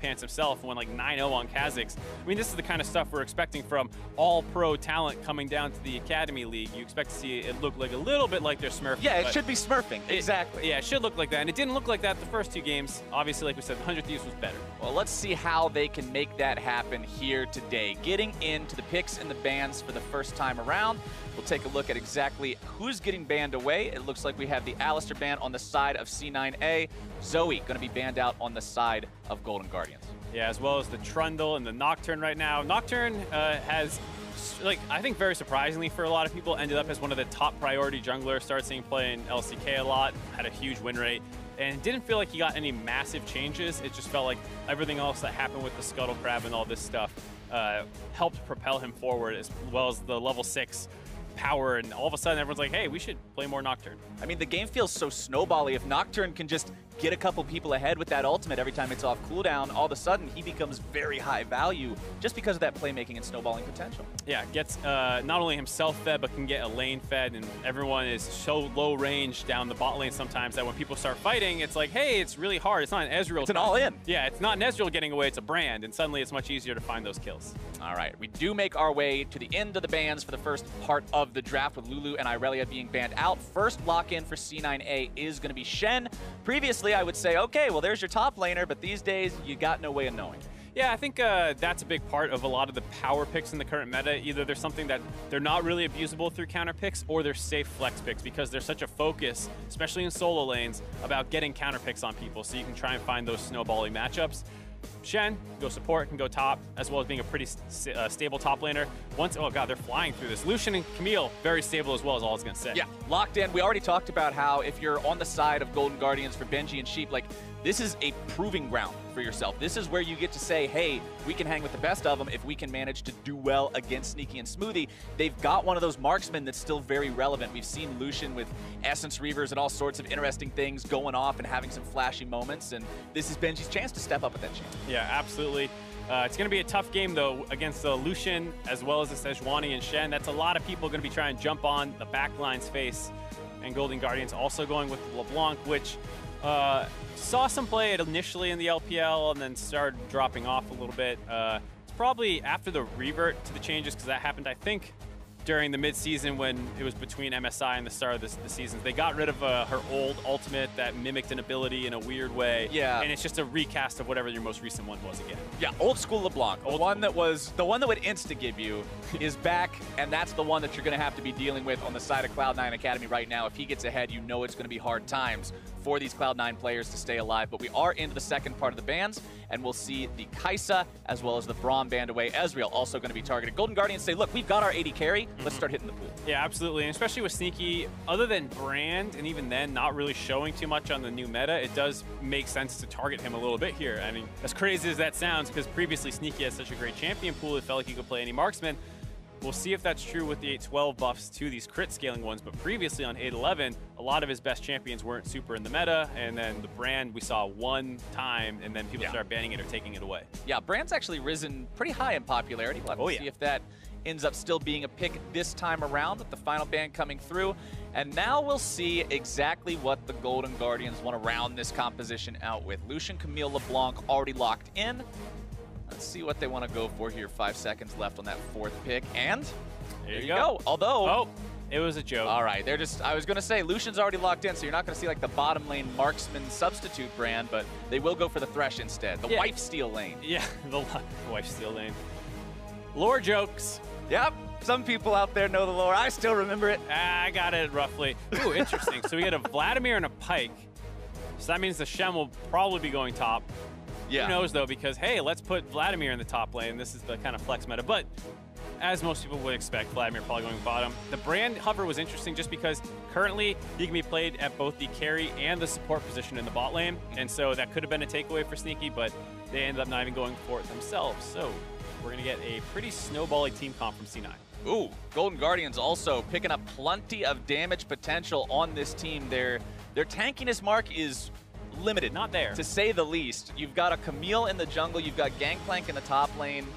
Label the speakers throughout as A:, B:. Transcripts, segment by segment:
A: Pants himself and went like 9-0 on Kha'Zix. I mean, this is the kind of stuff we're expecting from all-pro talent coming down to the Academy League. You expect to see it look like a little bit like they're smurfing.
B: Yeah, it should be smurfing. Exactly.
A: Yeah, it should look like that. And it didn't look like that the first 2 games. Obviously, like we said, 100 Thieves was better.
B: Well, let's see how they can make that happen here today. Getting into the picks and the bans for the first time around. We'll take a look at exactly who's getting banned away. It looks like we have the Alistair ban on the side of C9A. Zoe going to be banned out on the side of Golden Guardians.
A: Yeah, as well as the Trundle and the Nocturne right now. Nocturne has, like, I think very surprisingly for a lot of people, ended up as one of the top priority junglers. Started seeing play in LCK a lot, had a huge win rate, and didn't feel like he got any massive changes. It just felt like everything else that happened with the Scuttle Crab and all this stuff helped propel him forward, as well as the level 6 power, and all of a sudden everyone's like, hey, we should play more Nocturne. I
B: mean, the game feels so snowbally. If Nocturne can just get a couple people ahead with that ultimate every time it's off cooldown, all of a sudden he becomes very high value just because of that playmaking and snowballing potential.
A: Yeah, gets not only himself fed, but can get a lane fed, and everyone is so low range down the bot lane sometimes that when people start fighting, it's like, hey, it's really hard. It's not an Ezreal.
B: It's an all-in.
A: Yeah, it's not an Ezreal getting away, it's a Brand, and suddenly it's much easier to find those kills.
B: All right, we do make our way to the end of the bans for the first part of the draft, with Lulu and Irelia being banned out. First lock-in for C9A is going to be Shen. Previously, I would say, okay, well, there's your top laner, but these days, you got no way of knowing.
A: Yeah, I think that's a big part of a lot of the power picks in the current meta. Either there's something that they're not really abusable through counter picks, or they're safe flex picks, because there's such a focus, especially in solo lanes, about getting counter picks on people, so you can try and find those snowballing matchups. Shen, go support, can go top, as well as being a pretty stable top laner. Once, oh god, they're flying through this. Lucian and Camille, very stable as well, is all I was going to say.
B: Yeah, locked in. We already talked about how if you're on the side of Golden Guardians for Benji and Sheep, like, this is a proving ground for yourself. This is where you get to say, hey, we can hang with the best of them if we can manage to do well against Sneaky and Smoothie. They've got one of those marksmen that's still very relevant. We've seen Lucian with Essence Reavers and all sorts of interesting things going off and having some flashy moments, and this is Benji's chance to step up at that chance.
A: Yeah, absolutely. It's going to be a tough game, though, against Lucian as well as the Sejuani and Shen. That's a lot of people going to be trying to jump on the backline's face, and Golden Guardians also going with LeBlanc, which saw some play initially in the LPL and then started dropping off a little bit. It's probably after the revert to the changes, because that happened, I think, during the mid-season when it was between MSI and the start of the season. They got rid of her old ultimate that mimicked an ability in a weird way.
B: Yeah.
A: And it's just a recast of whatever your most recent one was again.
B: Yeah, old school LeBlanc. The one that would insta-give you is back, and that's the one that you're going to have to be dealing with on the side of Cloud9 Academy right now. If he gets ahead, you know it's going to be hard times for these Cloud9 players to stay alive. But we are into the second part of the bans, and we'll see the Kai'Sa as well as the Braum banned away. Ezreal also going to be targeted. Golden Guardians say, look, we've got our 80 carry. Let's start hitting the pool.
A: Yeah, absolutely. And especially with Sneaky, other than Brand, and even then not really showing too much on the new meta, it does make sense to target him a little bit here. I mean, as crazy as that sounds, because previously Sneaky had such a great champion pool, it felt like he could play any marksman. We'll see if that's true with the 8-12 buffs to these crit scaling ones, but previously on 8-11, a lot of his best champions weren't super in the meta, and then the Brand we saw one time, and then people start banning it or taking it away.
B: Yeah, Brand's actually risen pretty high in popularity. We'll have to see if that ends up still being a pick this time around with the final ban coming through. And now we'll see exactly what the Golden Guardians want to round this composition out with. Lucian, Camille, LeBlanc already locked in. Let's see what they want to go for here. 5 seconds left on that fourth pick, and there you go. Although,
A: oh, it was a joke.
B: All right, they're just, I was going to say, Lucian's already locked in, so you're not going to see like the bottom lane marksman substitute Brand, but they will go for the Thresh instead, the wife steal lane.
A: Yeah, the wife steal lane. Lore jokes.
B: Yep, some people out there know the lore. I still remember it.
A: I got it roughly. Ooh, interesting. So we had a Vladimir and a Pyke. So that means the Shen will probably be going top.
B: Yeah.
A: Who knows, though, because, hey, let's put Vladimir in the top lane. This is the kind of flex meta. But as most people would expect, Vladimir probably going bottom. The Brand hover was interesting just because currently he can be played at both the carry and the support position in the bot lane. And so that could have been a takeaway for Sneaky, but they ended up not even going for it themselves. So we're going to get a pretty snowbally team comp from C9.
B: Ooh, Golden Guardians also picking up plenty of damage potential on this team. Their tankiness mark is limited.
A: Not there.
B: To say the least. You've got a Camille in the jungle, you've got Gangplank in the top lane.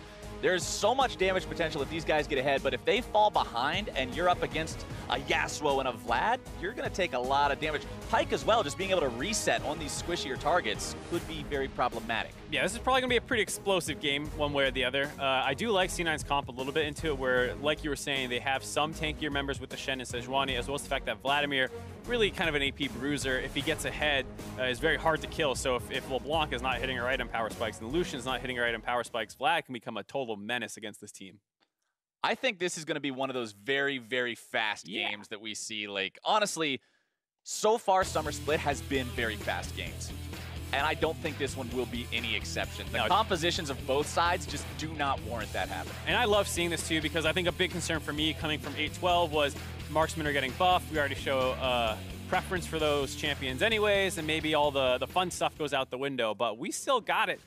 B: There's so much damage potential if these guys get ahead, but if they fall behind and you're up against a Yasuo and a Vlad, you're going to take a lot of damage. Pyke as well, just being able to reset on these squishier targets could be very problematic.
A: Yeah, this is probably going to be a pretty explosive game one way or the other. I do like C9's comp a little bit into it where, like you were saying, they have some tankier members with the Shen and Sejuani, as well as the fact that Vladimir, really kind of an AP bruiser, if he gets ahead, is very hard to kill. So if LeBlanc is not hitting her item power spikes and Lucian's not hitting her item power spikes, Vlad can become a total menace against this team.
B: I think this is going to be one of those very, very fast games that we see. Like, honestly, so far Summer Split has been very fast games. And I don't think this one will be any exception. The compositions of both sides just do not warrant that happening.
A: And I love seeing this too, because I think a big concern for me coming from 8-12 was marksmen are getting buffed. We already show preference for those champions anyways, and maybe all the fun stuff goes out the window, but we still got it.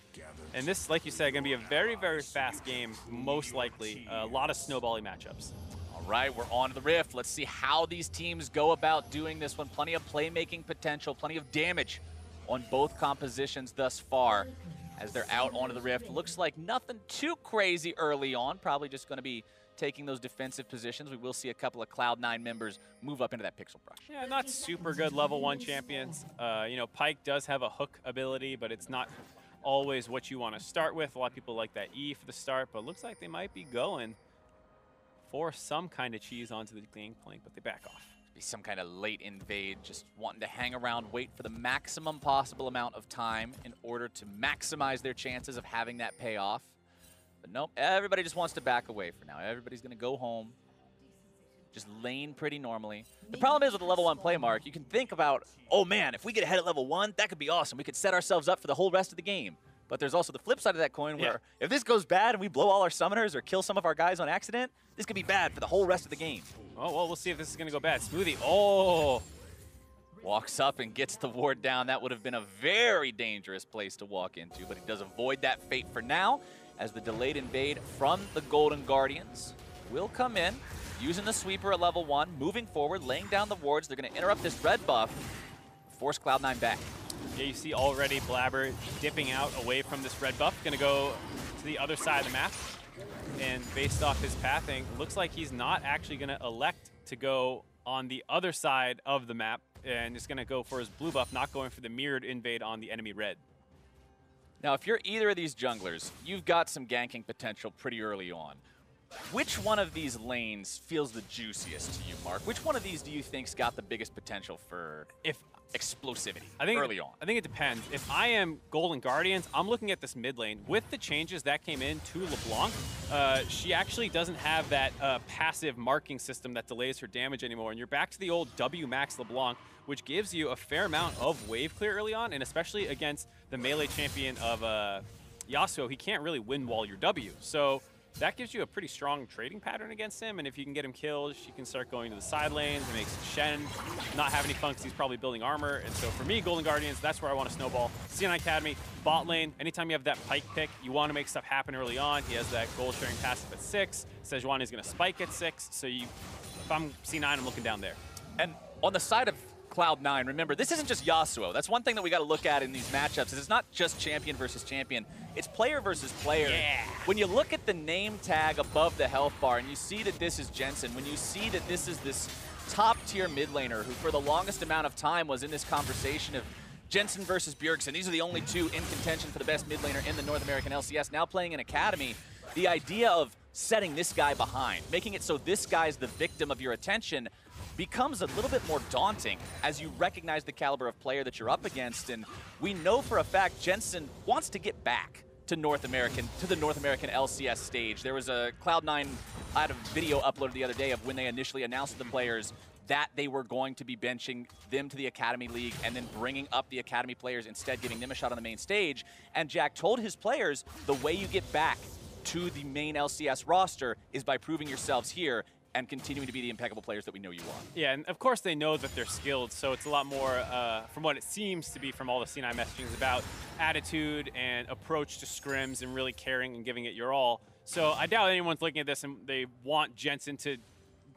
A: And this, like you said, going to be a very, very fast game, most likely. A lot of snowballing matchups.
B: All right, we're on to the Rift. Let's see how these teams go about doing this one. Plenty of playmaking potential, plenty of damage on both compositions thus far as they're out onto the Rift. Looks like nothing too crazy early on. Probably just going to be taking those defensive positions. We will see a couple of Cloud9 members move up into that pixel brush.
A: Yeah, not super good level 1 champions. You know, Pyke does have a hook ability, but it's not always what you want to start with. A lot of people like that E for the start, but looks like they might be going for some kind of cheese onto the Gangplank, but they back off.
B: Be some kind of late invade, just wanting to hang around, wait for the maximum possible amount of time in order to maximize their chances of having that payoff. But nope, everybody just wants to back away for now. Everybody's going to go home, just lane pretty normally. The problem is with the level 1 play, Mark, you can think about, oh man, if we get ahead at level 1, that could be awesome. We could set ourselves up for the whole rest of the game. But there's also the flip side of that coin where if this goes bad and we blow all our summoners or kill some of our guys on accident, this could be bad for the whole rest of the game.
A: Oh, well, we'll see if this is going to go bad. Smoothie, oh!
B: Walks up and gets the ward down. That would have been a very dangerous place to walk into, but he does avoid that fate for now as the delayed invade from the Golden Guardians will come in, using the sweeper at level 1, moving forward, laying down the wards. They're going to interrupt this red buff, force Cloud9 back.
A: Yeah, you see already Blabber dipping out away from this red buff. Going to go to the other side of the map. And based off his pathing, looks like he's not actually going to elect to go on the other side of the map. And is going to go for his blue buff, not going for the mirrored invade on the enemy red.
B: Now, if you're either of these junglers, you've got some ganking potential pretty early on. Which one of these lanes feels the juiciest to you, Mark? Which one of these do you think's got the biggest potential for explosivity early on?
A: I think it depends. If I am Golden Guardians, I'm looking at this mid lane. With the changes that came in to LeBlanc, she actually doesn't have that passive marking system that delays her damage anymore. And you're back to the old W max LeBlanc, which gives you a fair amount of wave clear early on, and especially against the melee champion of Yasuo, he can't really win while you're W. So that gives you a pretty strong trading pattern against him, and if you can get him killed, she can start going to the side lanes. It makes Shen not have any fun because he's probably building armor. And so for me, Golden Guardians, that's where I want to snowball. C9 Academy, bot lane, anytime you have that Pyke pick, you want to make stuff happen early on. He has that gold sharing passive at 6. Sejuani is going to spike at 6. So if I'm C9, I'm looking down there.
B: And on the side of Cloud9, remember, this isn't just Yasuo. That's one thing that we got to look at in these matchups, is it's not just champion versus champion. It's player versus player.
A: Yeah.
B: When you look at the name tag above the health bar and you see that this is Jensen, when you see that this is this top-tier mid laner who for the longest amount of time was in this conversation of Jensen versus Bjergsen, these are the only two in contention for the best mid laner in the North American LCS, now playing in Academy, the idea of setting this guy behind, making it so this guy's the victim of your attention, becomes a little bit more daunting as you recognize the caliber of player that you're up against. And we know for a fact Jensen wants to get back to the North American LCS stage. There was a Cloud9, I had a video uploaded the other day of when they initially announced to the players that they were going to be benching them to the Academy League and then bringing up the Academy players, instead giving them a shot on the main stage. And Jack told his players the way you get back to the main LCS roster is by proving yourselves here and continuing to be the impeccable players that we know you are.
A: Yeah, and of course they know that they're skilled, so it's a lot more, from what it seems to be from all the C9 messaging, about attitude and approach to scrims and really caring and giving it your all. So I doubt anyone's looking at this and they want Jensen to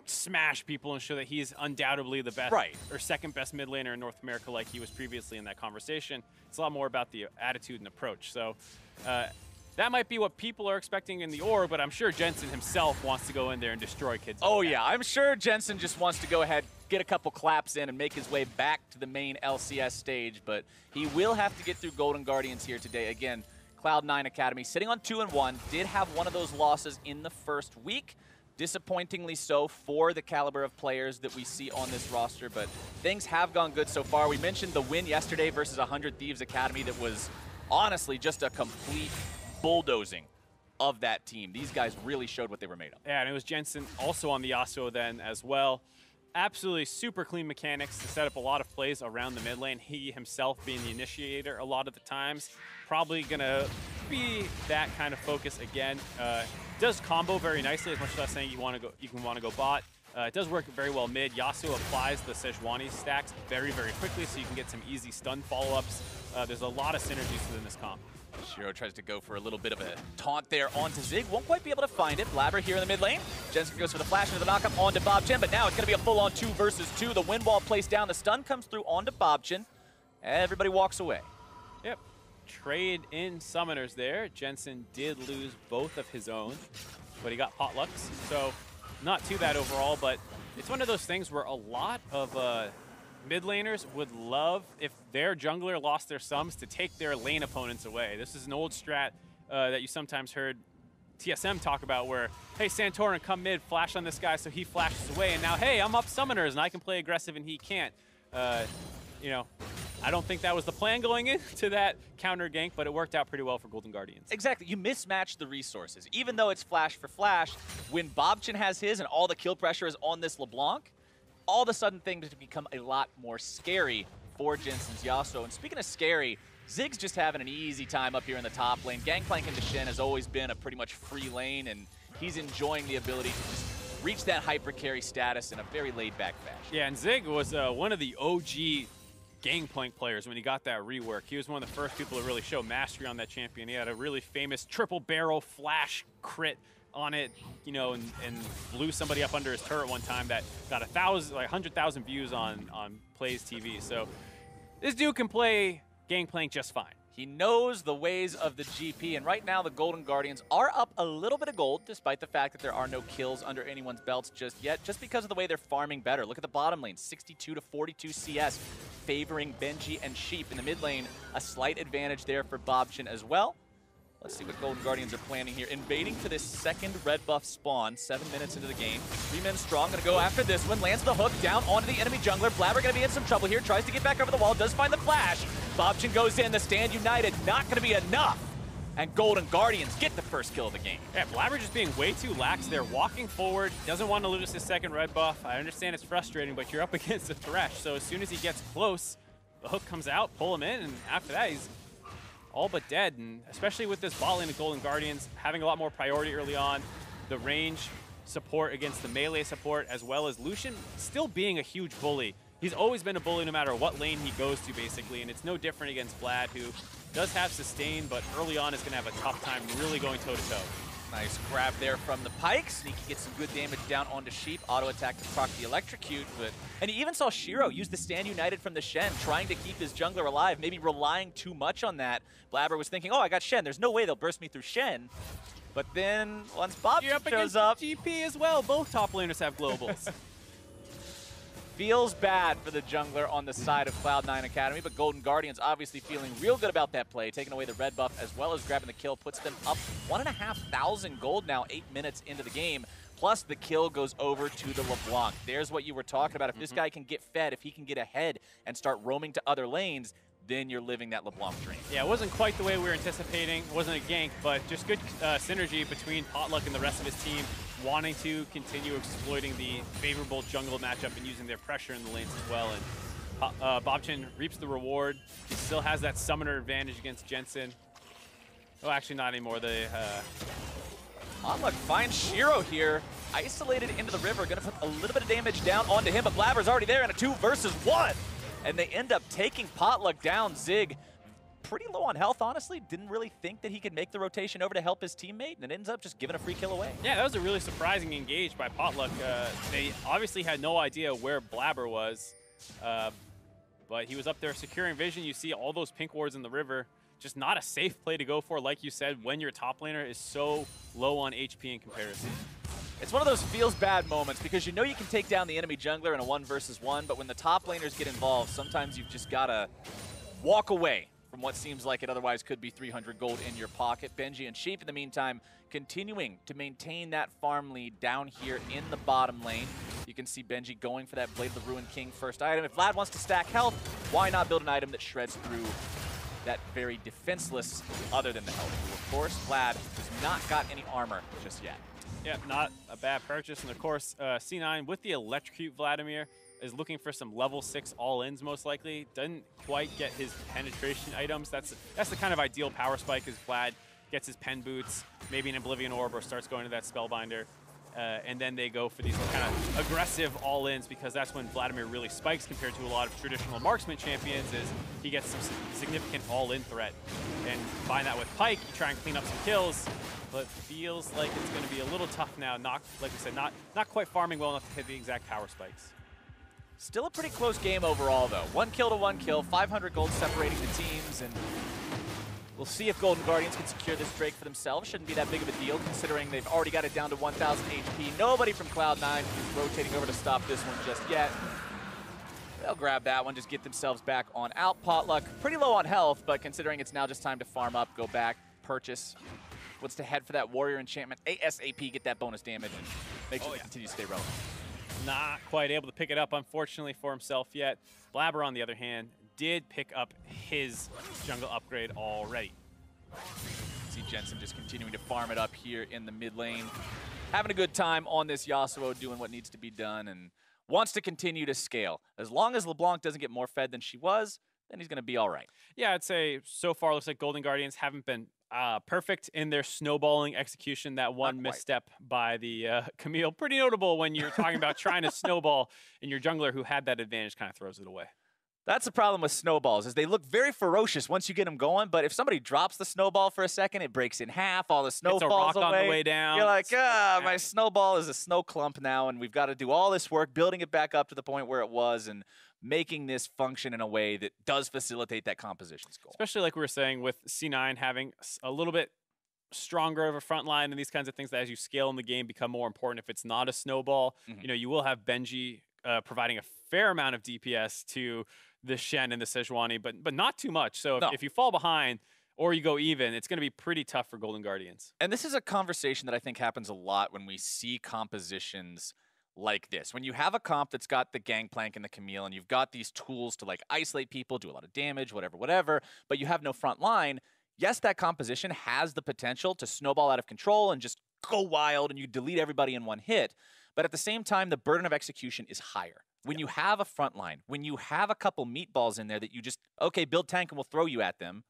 A: smash people and show that he's undoubtedly the best or second best mid laner in North America like he was previously in that conversation. It's a lot more about the attitude and approach. So that might be what people are expecting in the org, but I'm sure Jensen himself wants to go in there and destroy kids.
B: Oh yeah, I'm sure Jensen just wants to go ahead, get a couple claps in, and make his way back to the main LCS stage, but he will have to get through Golden Guardians here today. Again, Cloud9 Academy sitting on 2-1, did have one of those losses in the first week. Disappointingly so for the caliber of players that we see on this roster, but things have gone good so far. We mentioned the win yesterday versus 100 Thieves Academy that was honestly just a complete bulldozing of that team. These guys really showed what they were made of.
A: Yeah, and it was Jensen also on the Yasuo then as well. Absolutely super clean mechanics to set up a lot of plays around the mid lane. He himself being the initiator a lot of the times. Probably gonna be that kind of focus again. Does combo very nicely, as much as I was saying you can want to go bot. It does work very well mid. Yasuo applies the Sejuani stacks very, very quickly, so you can get some easy stun follow-ups. There's a lot of synergies within this comp.
B: Shiro tries to go for a little bit of a taunt there onto Zig. Won't quite be able to find it. Blabber here in the mid lane. Jensen goes for the flash into the knockup onto Bobchin, but now it's going to be a full-on 2 versus 2. The wind wall placed down. The stun comes through onto Bobchin. Everybody walks away.
A: Yep. Trade in summoners there. Jensen did lose both of his own, but he got potlucks, so not too bad overall, but it's one of those things where a lot of mid laners would love if their jungler lost their sums to take their lane opponents away. This is an old strat that you sometimes heard TSM talk about where, hey, Santorin, come mid, flash on this guy so he flashes away, and now, hey, I'm up summoners and I can play aggressive and he can't. You know, I don't think that was the plan going into that counter gank, but it worked out pretty well for Golden Guardians.
B: Exactly. You mismatch the resources. Even though it's flash for flash, when Bobchin has his and all the kill pressure is on this LeBlanc, all of a sudden things become a lot more scary for Jensen's Yasuo. And speaking of scary, Zig's just having an easy time up here in the top lane. Gangplank into Shen has always been a pretty much free lane, and he's enjoying the ability to just reach that hyper carry status in a very laid-back fashion.
A: Yeah, and Zig was one of the OG Gangplank players when he got that rework. He was one of the first people to really show mastery on that champion. He had a really famous triple barrel flash crit on it, you know, and blew somebody up under his turret one time that got 100,000 views on Plays TV. So this dude can play Gangplank just fine.
B: He knows the ways of the GP, and right now the Golden Guardians are up a little bit of gold, despite the fact that there are no kills under anyone's belts just yet, just because of the way they're farming better. Look at the bottom lane, 62 to 42 CS, favoring Benji and Sheep. In the mid lane, a slight advantage there for Bobchin as well. Let's see what Golden Guardians are planning here. Invading to this second red buff spawn, 7 minutes into the game. 3 men strong, gonna go after this one. Lands the hook down onto the enemy jungler. Blabber gonna be in some trouble here. Tries to get back over the wall, does find the flash. Bobchin goes in, the stand united, not gonna be enough. And Golden Guardians get the first kill of the game.
A: Yeah, Blabber just being way too lax there, walking forward, doesn't want to lose his second red buff. I understand it's frustrating, but you're up against a Thresh, so as soon as he gets close, the hook comes out, pull him in, and after that, he's all but dead. And especially with this bot lane of Golden Guardians having a lot more priority early on, the range support against the melee support, as well as Lucian still being a huge bully. He's always been a bully no matter what lane he goes to, basically, and it's no different against Vlad, who does have sustain, but early on is going to have a tough time really going toe-to-toe.
B: Nice grab there from the Pikes. Sneaky gets some good damage down onto Sheep. Auto attack to proc the electrocute, and you even saw Shiro use the stand united from the Shen, trying to keep his jungler alive, maybe relying too much on that. Blabber was thinking, oh, I got Shen. There's no way they'll burst me through Shen. But then once Bob shows up,
A: GP as well. Both top laners have globals.
B: Feels bad for the jungler on the side of Cloud9 Academy, but Golden Guardians obviously feeling real good about that play, taking away the red buff as well as grabbing the kill, puts them up 1,500 gold now, 8 minutes into the game. Plus the kill goes over to the LeBlanc. There's what you were talking about. If this guy can get fed, if he can get ahead and start roaming to other lanes, then you're living that LeBlanc dream.
A: Yeah, it wasn't quite the way we were anticipating. It wasn't a gank, but just good synergy between Potluck and the rest of his team, wanting to continue exploiting the favorable jungle matchup and using their pressure in the lanes as well. And Bobchin reaps the reward. He still has that summoner advantage against Jensen. Oh, actually not anymore.
B: Potluck finds Shiro here, isolated into the river, gonna put a little bit of damage down onto him, but Blabber's already there in a 2 versus 1. And they end up taking Potluck down. Zig, pretty low on health, honestly. Didn't really think that he could make the rotation over to help his teammate, and it ends up just giving a free kill away.
A: Yeah, that was a really surprising engage by Potluck. They obviously had no idea where Blabber was, but he was up there securing vision. You see all those pink wards in the river, just not a safe play to go for, like you said, when your top laner is so low on HP in comparison.
B: It's one of those feels bad moments because you know you can take down the enemy jungler in a 1 versus 1, but when the top laners get involved, sometimes you've just got to walk away from what seems like it otherwise could be 300 gold in your pocket. Benji and Sheep, in the meantime, continuing to maintain that farm lead down here in the bottom lane. You can see Benji going for that Blade of the Ruined King first item. If Vlad wants to stack health, why not build an item that shreds through that very defenseless other than the health pool? Of course, Vlad has not got any armor just yet.
A: Yeah, not a bad purchase. And of course, C9 with the Electrocute Vladimir is looking for some level 6 all-ins most likely. Doesn't quite get his penetration items. That's the kind of ideal power spike as Vlad gets his pen boots, maybe an Oblivion Orb, or starts going to that Spellbinder. And then they go for these kind of aggressive all-ins because that's when Vladimir really spikes compared to a lot of traditional marksman champions is he gets some significant all-in threat. And combine that with Pyke, you try and clean up some kills, but feels like it's going to be a little tough now. Not, like we said, not quite farming well enough to hit the exact power spikes.
B: Still a pretty close game overall, though. 1 kill to 1 kill, 500 gold separating the teams, and we'll see if Golden Guardians can secure this Drake for themselves. Shouldn't be that big of a deal, considering they've already got it down to 1,000 HP. Nobody from Cloud9 is rotating over to stop this one just yet. They'll grab that one, just get themselves back on out. Potluck, pretty low on health, but considering it's now just time to farm up, go back, purchase. Wants to head for that Warrior Enchantment ASAP, get that bonus damage, and make sure they continue to stay relevant.
A: Not quite able to pick it up, unfortunately, for himself yet. Blabber, on the other hand, did pick up his jungle upgrade already.
B: See Jensen just continuing to farm it up here in the mid lane. Having a good time on this Yasuo, doing what needs to be done, and wants to continue to scale. As long as LeBlanc doesn't get more fed than she was, then he's going to be all right.
A: Yeah, I'd say so far looks like Golden Guardians haven't been perfect in their snowballing execution. That one misstep by the Camille, pretty notable when you're talking about trying to snowball, and your jungler who had that advantage kind of throws it away.
B: That's the problem with snowballs, is they look very ferocious once you get them going, but if somebody drops the snowball for a second, it breaks in half, all the snow falls away.
A: On the way down.
B: You're like, my snowball is a snow clump now, and we've got to do all this work, building it back up to the point where it was, and making this function in a way that does facilitate that compositions goal.
A: Especially like we were saying with C9 having a little bit stronger of a front line and these kinds of things that as you scale in the game become more important. If it's not a snowball, you know, you will have Benji providing a fair amount of DPS to the Shen and the Sejuani, but not too much. So if you fall behind or you go even, it's going to be pretty tough for Golden Guardians.
B: And this is a conversation that I think happens a lot when we see compositions like this. When you have a comp that's got the Gangplank and the Camille, and you've got these tools to like isolate people, do a lot of damage, whatever, but you have no front line, yes, that composition has the potential to snowball out of control and just go wild and you delete everybody in one hit. But at the same time, the burden of execution is higher. When you have a front line, when you have a couple meatballs in there that you just, okay, build tank and we'll throw you at them,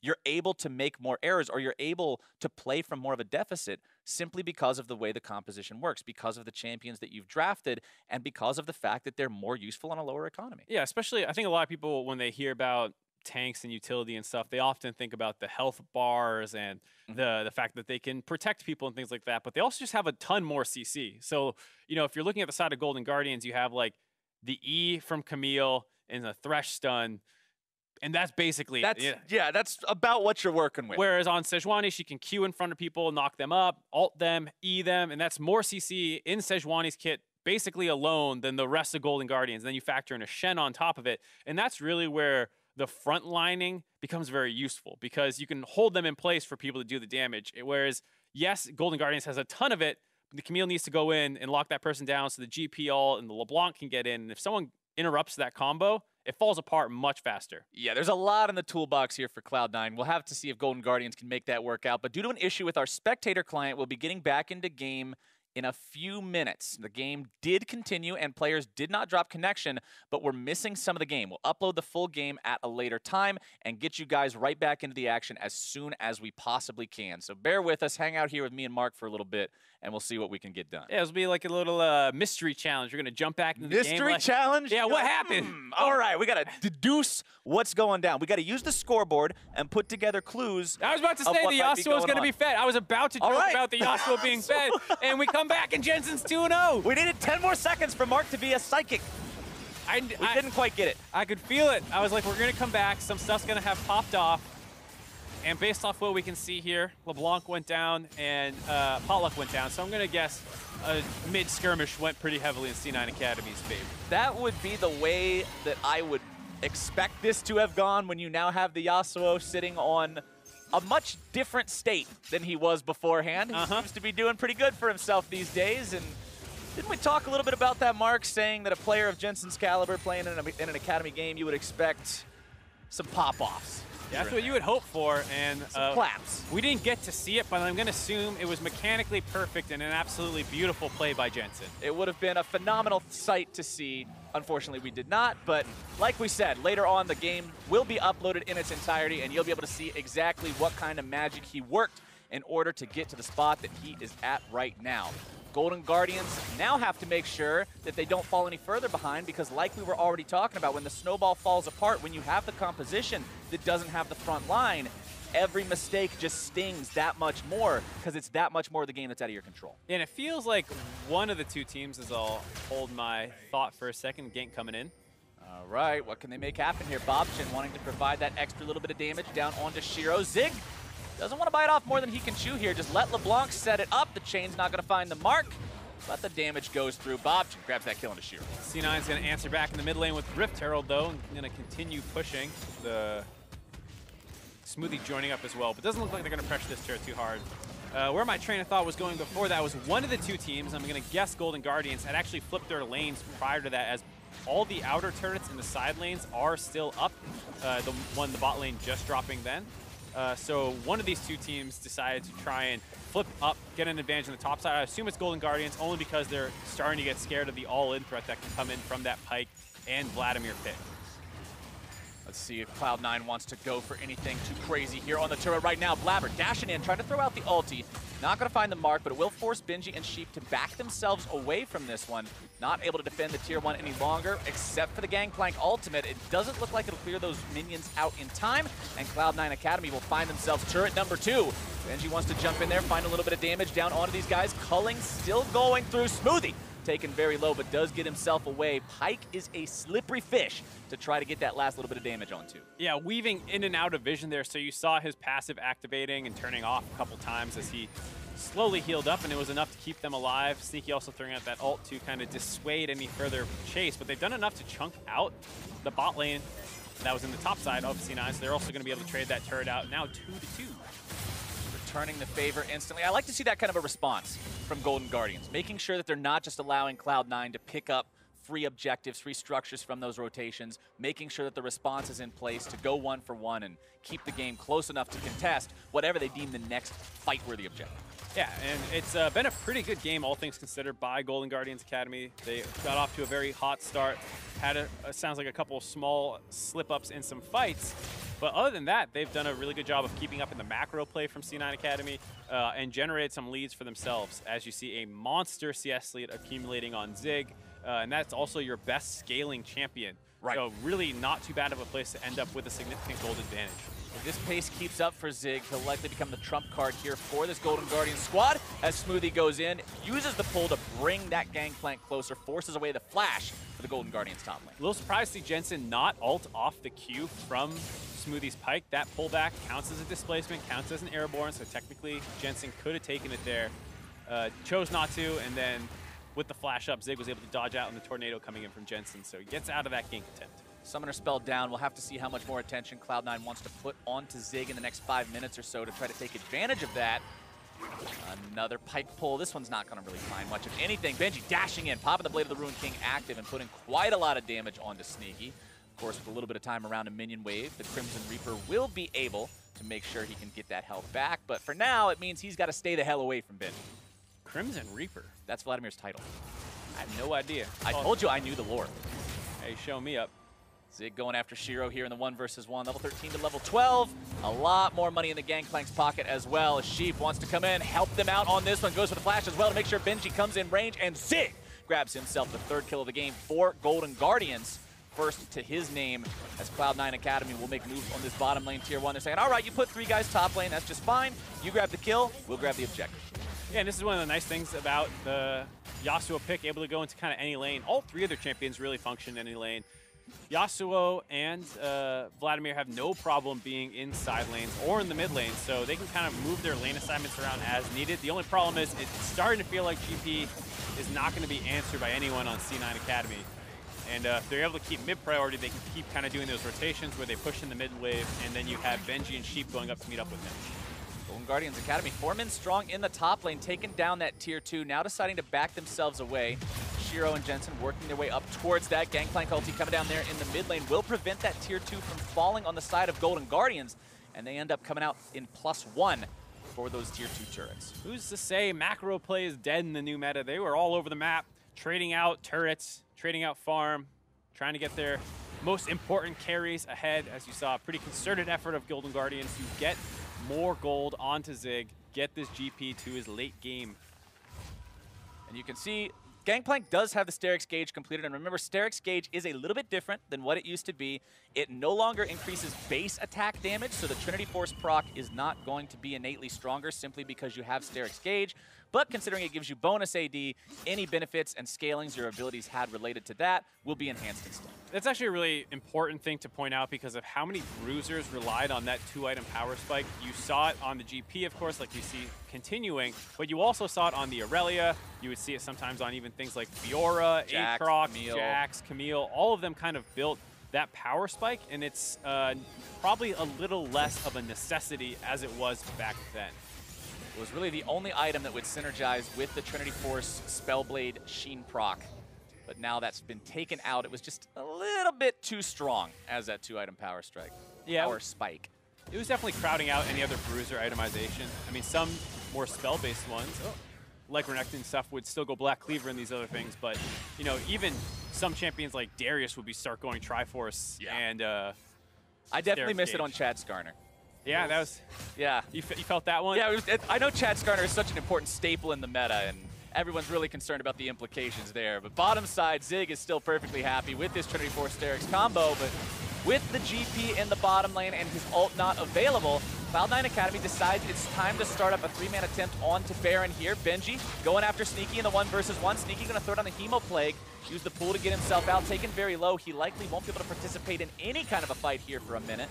B: you're able to make more errors, or you're able to play from more of a deficit simply because of the way the composition works, because of the champions that you've drafted, and because of the fact that they're more useful on a lower economy.
A: Yeah, especially I think a lot of people, when they hear about tanks and utility and stuff, they often think about the health bars and the fact that they can protect people and things like that, but they also just have a ton more CC. So, you know, if you're looking at the side of Golden Guardians, you have like the E from Camille and the Thresh stun, and that's basically
B: that's about what you're working with.
A: Whereas on Sejuani, she can Q in front of people, knock them up, ult them, E them, and that's more CC in Sejuani's kit basically alone than the rest of Golden Guardians. And then you factor in a Shen on top of it, and that's really where the front lining becomes very useful because you can hold them in place for people to do the damage. Whereas, yes, Golden Guardians has a ton of it, but the Camille needs to go in and lock that person down so the GP ult and the LeBlanc can get in. And if someone interrupts that combo, it falls apart much faster.
B: Yeah, there's a lot in the toolbox here for Cloud9. We'll have to see if Golden Guardians can make that work out. But due to an issue with our spectator client, we'll be getting back into game in a few minutes. The game did continue and players did not drop connection, but we're missing some of the game. We'll upload the full game at a later time and get you guys right back into the action as soon as we possibly can. So bear with us, hang out here with me and Mark for a little bit, and we'll see what we can get done.
A: Yeah, it'll be like a little mystery challenge. We're going to jump back into the game.
B: Mystery challenge?
A: Yeah, what happened?
B: All right, we got to deduce what's going down. We got to use the scoreboard and put together clues.
A: I was about to say the Yasuo is going to be fed. I was about to joke about the Yasuo being fed, and we come back and Jensen's 2-0.
B: We needed 10 more seconds for Mark to be a psychic. We didn't quite get it.
A: I could feel it. I was like, we're going to come back. Some stuff's going to have popped off. And based off what we can see here, LeBlanc went down and Potluck went down. So I'm going to guess mid-skirmish went pretty heavily in C9 Academy's favor.
B: That would be the way that I would expect this to have gone when you now have the Yasuo sitting on a much different state than he was beforehand. He seems to be doing pretty good for himself these days. And didn't we talk a little bit about that, Mark, saying that a player of Jensen's caliber playing in an Academy game, you would expect some pop-offs?
A: Yeah, that's what you would hope for, and
B: claps.
A: We didn't get to see it, but I'm going to assume it was mechanically perfect and an absolutely beautiful play by Jensen.
B: It would have been a phenomenal sight to see. Unfortunately, we did not, but like we said, later on the game will be uploaded in its entirety, and you'll be able to see exactly what kind of magic he worked in order to get to the spot that he is at right now. Golden Guardians now have to make sure that they don't fall any further behind, because like we were already talking about, when the snowball falls apart, when you have the composition that doesn't have the front line, every mistake just stings that much more, because it's that much more of the game that's out of your control.
A: And it feels like one of the two teams, as I'll hold my thought for a second, Gank coming in.
B: All right, what can they make happen here? Bobchin wanting to provide that extra little bit of damage down onto Shiro. Zig doesn't want to bite off more than he can chew here. Just let LeBlanc set it up. The chain's not going to find the mark, but the damage goes through. Bobchin grabs that kill into Shiro.
A: C9's going to answer back in the mid lane with Rift Herald, though, and going to continue pushing. The Smoothie joining up as well, but doesn't look like they're going to pressure this turret too hard. Where my train of thought was going before that was one of the two teams, I'm going to guess Golden Guardians, had actually flipped their lanes prior to that, as all the outer turrets in the side lanes are still up. The bot lane just dropping then. So one of these two teams decided to try and flip up, get an advantage on the top side. I assume it's Golden Guardians, only because they're starting to get scared of the all-in threat that can come in from that Pyke and Vladimir pick.
B: Let's see if Cloud9 wants to go for anything too crazy here on the turret right now. Blabber dashing in, trying to throw out the ulti. Not going to find the mark, but it will force Benji and Sheep to back themselves away from this one. Not able to defend the tier 1 any longer, except for the Gangplank ultimate. It doesn't look like it'll clear those minions out in time, and Cloud9 Academy will find themselves turret number 2. Benji wants to jump in there, find a little bit of damage down onto these guys. Culling still going through. Smoothie taken very low, but does get himself away. Pyke is a slippery fish to try to get that last little bit of damage onto.
A: Yeah, weaving in and out of vision there, so you saw his passive activating and turning off a couple times as he slowly healed up, and it was enough to keep them alive. Sneaky also throwing out that ult to kind of dissuade any further chase, but they've done enough to chunk out the bot lane that was in the top side of C9, so they're also going to be able to trade that turret out now 2-2.
B: Returning the favor instantly. I like to see that kind of a response from Golden Guardians, making sure that they're not just allowing Cloud9 to pick up free objectives, free structures from those rotations, making sure that the response is in place to go 1-for-1 and keep the game close enough to contest whatever they deem the next fight-worthy objective.
A: Yeah, and it's been a pretty good game, all things considered, by Golden Guardians Academy. They got off to a very hot start, had sounds like a couple of small slip-ups in some fights, but other than that, they've done a really good job of keeping up in the macro play from C9 Academy and generated some leads for themselves, as you see a monster CS lead accumulating on Zig, and that's also your best scaling champion.
B: Right.
A: So really not too bad of a place to end up with a significant gold advantage.
B: If this pace keeps up for Zig, he'll likely become the trump card here for this Golden Guardian squad, as Smoothie goes in, uses the pull to bring that Gangplank closer, forces away the flash for the Golden Guardians top lane.
A: A little surprised to see Jensen not ult off the Q from Smoothie's Pyke. That pullback counts as a displacement, counts as an airborne, so technically Jensen could have taken it there. Chose not to, and then with the flash up, Zig was able to dodge out in the tornado coming in from Jensen, so he gets out of that gank attempt.
B: Summoner spell down. We'll have to see how much more attention Cloud9 wants to put onto Zig in the next 5 minutes or so to try to take advantage of that. Another Pyke pull. This one's not going to really find much of anything. Benji dashing in, popping the Blade of the Ruined King active and putting quite a lot of damage onto Sneaky. Of course, with a little bit of time around a minion wave, the Crimson Reaper will be able to make sure he can get that health back. But for now, it means he's got to stay the hell away from Benji.
A: Crimson Reaper?
B: That's Vladimir's title.
A: I had no idea.
B: I told you I knew the lore.
A: Hey, show me up.
B: Zig going after Shiro here in the 1-versus-1, level 13 to level 12. A lot more money in the Gangplank's pocket as well. Sheep wants to come in, help them out on this one, goes for the flash as well to make sure Benji comes in range, and Zig grabs himself the 3rd kill of the game for Golden Guardians. First to his name, as Cloud9 Academy will make moves on this bottom lane tier 1. They're saying, all right, you put 3 guys top lane, that's just fine. You grab the kill, we'll grab the objective.
A: Yeah, and this is one of the nice things about the Yasuo pick, able to go into kind of any lane. All 3 of their champions really function in any lane. Yasuo and Vladimir have no problem being in side lanes or in the mid lane, so they can kind of move their lane assignments around as needed. The only problem is it's starting to feel like GP is not going to be answered by anyone on C9 Academy. And if they're able to keep mid priority, they can keep kind of doing those rotations where they push in the mid wave, and then you have Benji and Sheep going up to meet up with him.
B: Golden Guardians Academy, 4 men strong in the top lane, taking down that tier 2, now deciding to back themselves away. Shiro and Jensen working their way up towards that. Gangplank ulti coming down there in the mid lane will prevent that tier 2 from falling on the side of Golden Guardians, and they end up coming out in +1 for those tier 2 turrets.
A: Who's to say macro play is dead in the new meta? They were all over the map, trading out turrets, trading out farm, trying to get their most important carries ahead. As you saw, a pretty concerted effort of Golden Guardians to get more gold onto Zig, get this GP to his late game.
B: And you can see Gangplank does have the Sterix gauge completed, and remember, Sterix gauge is a little bit different than what it used to be. It no longer increases base attack damage, so the Trinity Force proc is not going to be innately stronger simply because you have Sterix gauge. But considering it gives you bonus AD, any benefits and scalings your abilities had related to that will be enhanced instead.
A: That's actually a really important thing to point out because of how many bruisers relied on that 2-item power spike. You saw it on the GP, of course, like we see continuing, but you also saw it on the Aurelia. You would see it sometimes on even things like Fiora, Aatrox, Jax, Camille. All of them kind of built that power spike, and it's probably a little less of a necessity as it was back then.
B: It was really the only item that would synergize with the Trinity Force Spellblade Sheen proc. But now that's been taken out. It was just a little bit too strong as that 2-item power strike.
A: Yeah,
B: power spike.
A: It was definitely crowding out any other bruiser itemization. I mean, some more spell-based ones, like Renekton stuff, would still go Black Cleaver and these other things. But, you know, even some champions like Darius would start going Triforce and
B: I definitely miss it on Chad Skarner.
A: Yeah, that was...
B: Yeah.
A: You felt that one?
B: Yeah, I know Chad Skarner is such an important staple in the meta, and everyone's really concerned about the implications there. But bottom side, Zig is still perfectly happy with this Trinity Force Sterix combo, but with the GP in the bottom lane and his ult not available, Cloud9 Academy decides it's time to start up a 3-man attempt onto Baron here. Benji going after Sneaky in the 1v1. Sneaky going to throw it on the Hemo Plague, use the pool to get himself out, taken very low. He likely won't be able to participate in any kind of a fight here for a minute.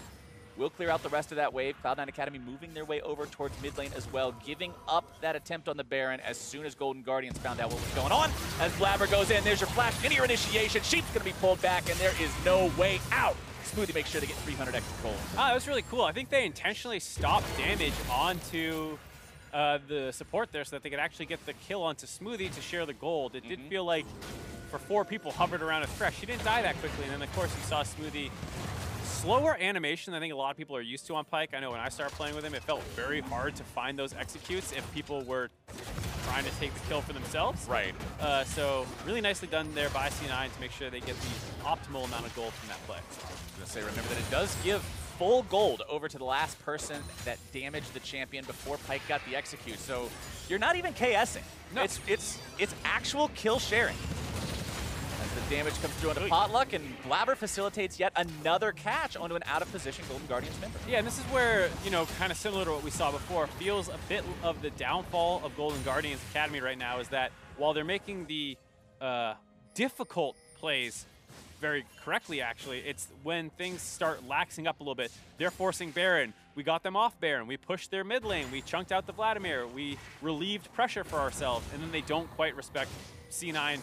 B: Will clear out the rest of that wave. Cloud9 Academy moving their way over towards mid lane as well, giving up that attempt on the Baron as soon as Golden Guardians found out what was going on. As Blabber goes in, there's your flash into your initiation. Sheep's going to be pulled back, and there is no way out. Smoothie makes sure to get 300 extra gold.
A: That was really cool. I think they intentionally stopped damage onto the support there so that they could actually get the kill onto Smoothie to share the gold. It did feel like for 4 people hovered around as fresh. She didn't die that quickly, and then of course you saw Smoothie. Slower animation than I think a lot of people are used to on Pyke. I know when I started playing with him, it felt very hard to find those executes if people were trying to take the kill for themselves.
B: Right.
A: So really nicely done there by C9 to make sure they get the optimal amount of gold from that play.
B: I was going to say, remember that it does give full gold over to the last person that damaged the champion before Pyke got the execute. So you're not even KSing. No. It's actual kill sharing. As the damage comes through onto Potluck, and Blabber facilitates yet another catch onto an out-of-position Golden Guardians member.
A: Yeah, and this is where, you know, kind of similar to what we saw before, feels a bit of the downfall of Golden Guardians Academy right now is that while they're making the difficult plays very correctly, actually, it's when things start laxing up a little bit. They're forcing Baron. We got them off Baron. We pushed their mid lane. We chunked out the Vladimir. We relieved pressure for ourselves, and then they don't quite respect C9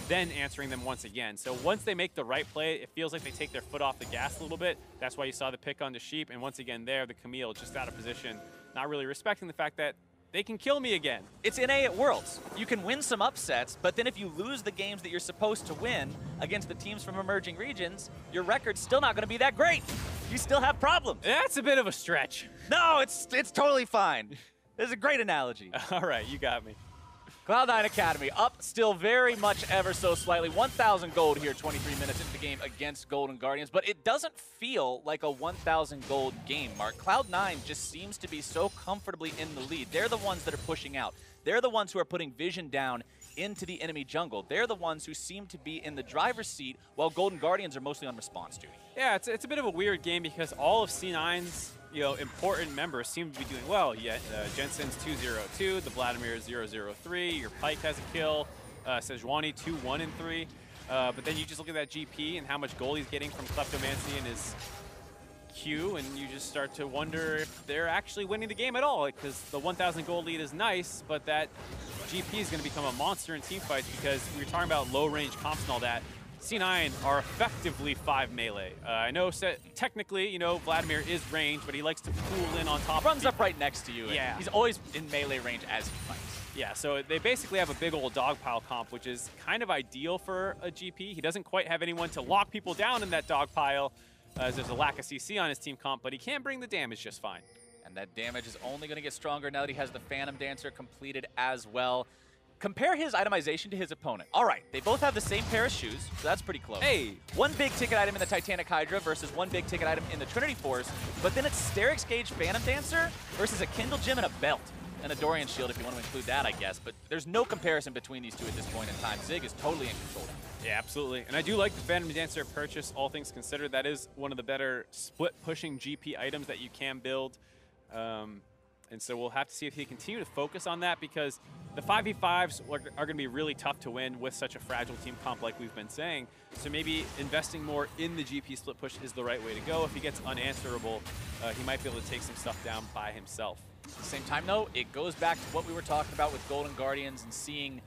A: then answering them once again. So once they make the right play, it feels like they take their foot off the gas a little bit. That's why you saw the pick on the Sheep, and once again there, the Camille just out of position, not really respecting the fact that they can kill me again.
B: It's NA at Worlds. You can win some upsets, but then if you lose the games that you're supposed to win against the teams from emerging regions, your record's still not going to be that great. You still have problems.
A: That's a bit of a stretch.
B: No, it's totally fine. It's a great analogy.
A: All right, you got me.
B: Cloud9 Academy up still very much ever so slightly. 1,000 gold here, 23 minutes into the game against Golden Guardians, but it doesn't feel like a 1,000 gold game, Mark. Cloud9 just seems to be so comfortably in the lead. They're the ones that are pushing out. They're the ones who are putting vision down into the enemy jungle. They're the ones who seem to be in the driver's seat while Golden Guardians are mostly on response duty. Yeah,
A: it's a bit of a weird game because all of C9's important members seem to be doing well. Yet Jensen's 2-0-2, the Vladimir is 0-0-3, your Pyke has a kill, Sejuani 2-1-3. But then you just look at that GP and how much gold he's getting from Kleptomancy and his Q, and you just start to wonder if they're actually winning the game at all. Because the 1,000 gold lead is nice, but that GP is going to become a monster in teamfights because we were talking about low-range comps and all that. C9 are effectively 5 melee. I know technically, you know, Vladimir is range, but he likes to pool in on top.
B: Runs up right next to you.
A: Yeah.
B: He's always in melee range as he fights.
A: Yeah, so they basically have a big old dog pile comp, which is kind of ideal for a GP. He doesn't quite have anyone to lock people down in that dog pile, as there's a lack of CC on his team comp, but he can bring the damage just fine. And
B: that damage is only going to get stronger now that he has the Phantom Dancer completed as well. Compare his itemization to his opponent. All right, they both have the same pair of shoes, so that's pretty close.
A: Hey!
B: One big ticket item in the Titanic Hydra versus one big ticket item in the Trinity Force, but then it's Sterix Gage Phantom Dancer versus a Kindle Gem and a belt. And a Dorian Shield if you want to include that, I guess. But there's no comparison between these two at this point in time. Zig is totally in control.
A: Yeah, absolutely. And I do like the Phantom Dancer purchase, all things considered. That is one of the better split-pushing GP items that you can build. And so we'll have to see if he continue to focus on that, because the 5v5s are going to be really tough to win with such a fragile team comp like we've been saying. So maybe investing more in the GP split push is the right way to go. If he gets unanswerable, he might be able to take some stuff down by himself.
B: At the same time, though, it goes back to what we were talking about with Golden Guardians and seeing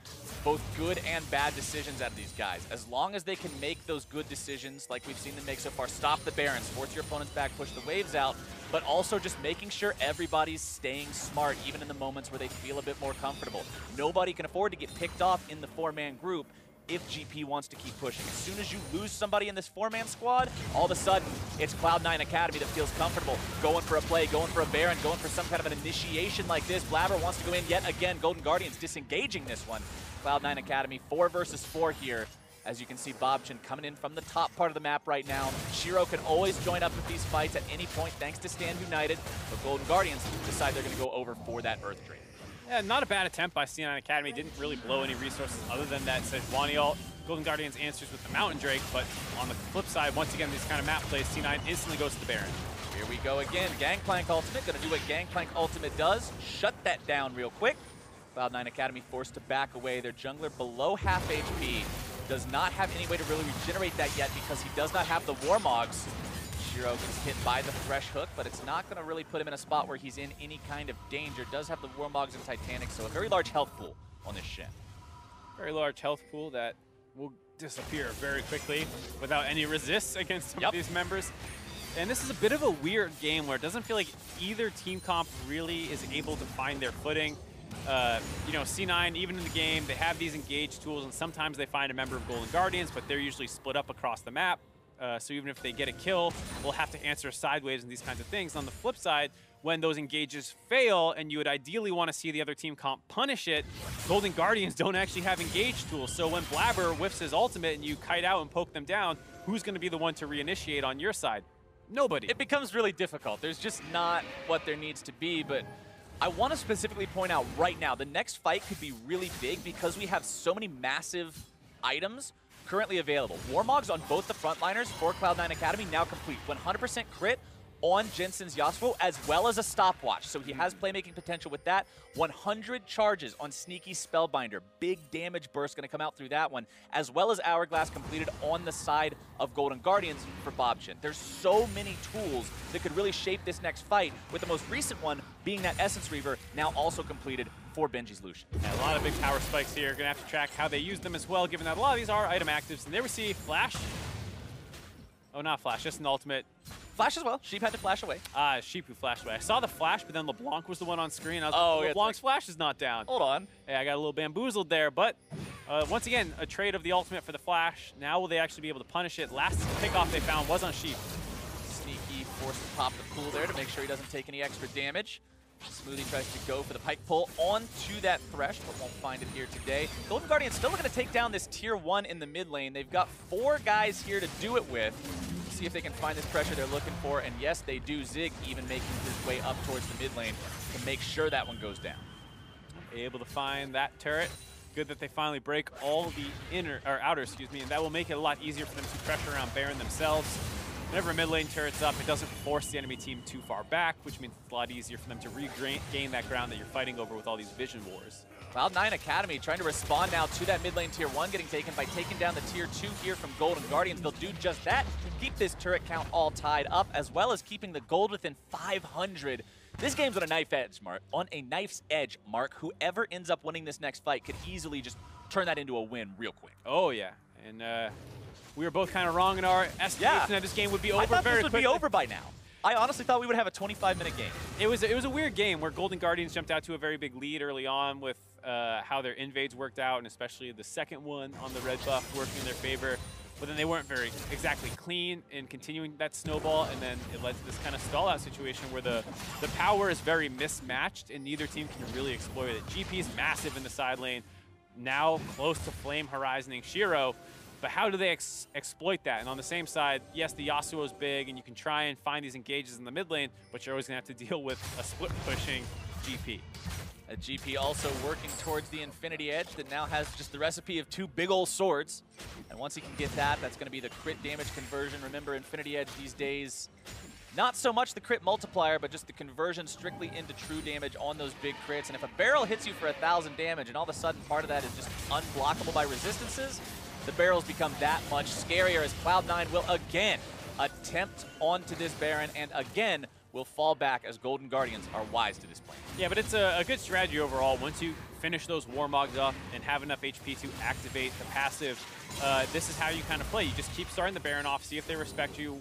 B: both good and bad decisions out of these guys. As long as they can make those good decisions, like we've seen them make so far, stop the Barons, force your opponents back, push the waves out, but also just making sure everybody's staying smart, even in the moments where they feel a bit more comfortable. Nobody can afford to get picked off in the 4-man group if GP wants to keep pushing. As soon as you lose somebody in this 4-man squad, all of a sudden, it's Cloud9 Academy that feels comfortable going for a play, going for a Baron, going for some kind of an initiation like this. Blabber wants to go in yet again. Golden Guardians disengaging this one. Cloud9 Academy, 4 versus 4 here. As you can see, Bobchin coming in from the top part of the map right now. Shiro can always join up with these fights at any point thanks to Stand United, but Golden Guardians decide they're going to go over for that Earth Drain.
A: Yeah, not a bad attempt by C9 Academy. Didn't really blow any resources other than that Sejuani ult. Golden Guardians answers with the Mountain Drake, but on the flip side, once again, these kind of map plays, C9 instantly goes to the Baron.
B: Here we go again. Gangplank ultimate, gonna do what Gangplank ultimate does. Shut that down real quick. Cloud9 Academy forced to back away. Their jungler below half HP. Does not have any way to really regenerate that yet because he does not have the Warmogs. Shiro gets hit by the Thresh Hook, but it's not going to really put him in a spot where he's in any kind of danger. Does have the Warmogs and Titanic, so a very large health pool on this Shen.
A: Very large health pool that will disappear very quickly without any resists against some of these members. And this is a bit of a weird game where it doesn't feel like either team comp really is able to find their footing. You know, C9, even in the game, they have these engaged tools, and sometimes they find a member of Golden Guardians, but they're usually split up across the map. So even if they get a kill, we'll have to answer sideways and these kinds of things. On the flip side, when those engages fail and you would ideally want to see the other team comp punish it, Golden Guardians don't actually have engaged tools. So when Blabber whiffs his ultimate and you kite out and poke them down, who's going to be the one to reinitiate on your side? Nobody.
B: It becomes really difficult. There's just not what there needs to be, but I want to specifically point out right now, the next fight could be really big because we have so many massive items currently available. Warmogs on both the frontliners for Cloud9 Academy now complete. 100% crit on Jensen's Yasuo, as well as a stopwatch. So he has playmaking potential with that. 100 charges on Sneaky Spellbinder. Big damage burst going to come out through that one, as well as Hourglass completed on the side of Golden Guardians for Bobchin. There's so many tools that could really shape this next fight, with the most recent one being that Essence Reaver, now also completed for Benji's Lucian.
A: Yeah, a lot of big power spikes here. Gonna have to track how they use them as well, given that a lot of these are item actives. And there we see Flash. Oh, not Flash, just an ultimate.
B: Flash as well. Sheep had to flash away.
A: Sheep who flashed away. I saw the flash, but then LeBlanc was the one on screen. I was
B: like,
A: LeBlanc's flash is not down.
B: Hold on.
A: Yeah, I got a little bamboozled there, but once again, a trade of the ultimate for the flash. Now will they actually be able to punish it? Last pickoff they found was on Sheep.
B: Sneaky forced to pop the pool there to make sure he doesn't take any extra damage. Smoothie tries to go for the pike pull onto that Thresh, but won't find it here today. Golden Guardians still looking to take down this tier 1 in the mid lane. They've got 4 guys here to do it with. See if they can find this pressure they're looking for, and yes, they do. Zig even making his way up towards the mid lane to make sure that one goes down.
A: Able to find that turret. Good that they finally break all the outer, and that will make it a lot easier for them to pressure around Baron themselves. whenever a mid lane turret's up, it doesn't force the enemy team too far back, which means it's a lot easier for them to regain that ground that you're fighting over with all these vision wars.
B: Cloud9 Academy trying to respond now to that mid lane tier 1 getting taken by taking down the tier 2 here from Golden Guardians. They'll do just that, keep this turret count all tied up, as well as keeping the gold within 500. This game's on a knife's edge, Mark. Whoever ends up winning this next fight could easily just turn that into a win real quick.
A: Oh, yeah. And we were both kind of wrong in our estimation that this game would be over very quickly.
B: I thought this would be over by now. I honestly thought we would have a 25-minute game.
A: It was a weird game where Golden Guardians jumped out to a very big lead early on with how their invades worked out, and especially the second one on the red buff working in their favor. But then they weren't very exactly clean in continuing that snowball, and then it led to this kind of stall-out situation where the power is very mismatched, and neither team can really exploit it. GP is massive in the side lane, now close to Flame Horizoning Shiro, but how do they exploit that? And on the same side, yes, the Yasuo's big, and you can try and find these engages in the mid lane, but you're always going to have to deal with a split-pushing GP.
B: A GP also working towards the Infinity Edge that now has just the recipe of 2 big old swords. And once he can get that, that's going to be the crit damage conversion. Remember, Infinity Edge these days, not so much the crit multiplier, but just the conversion strictly into true damage on those big crits. And if a barrel hits you for 1,000 damage and all of a sudden part of that is just unblockable by resistances, the barrels become that much scarier as Cloud9 will again attempt onto this Baron and again will fall back as Golden Guardians are wise to this plan.
A: Yeah, but it's a good strategy overall. Once you finish those Warmogs up and have enough HP to activate the passive, this is how you kind of play. You just keep starting the Baron off, see if they respect you,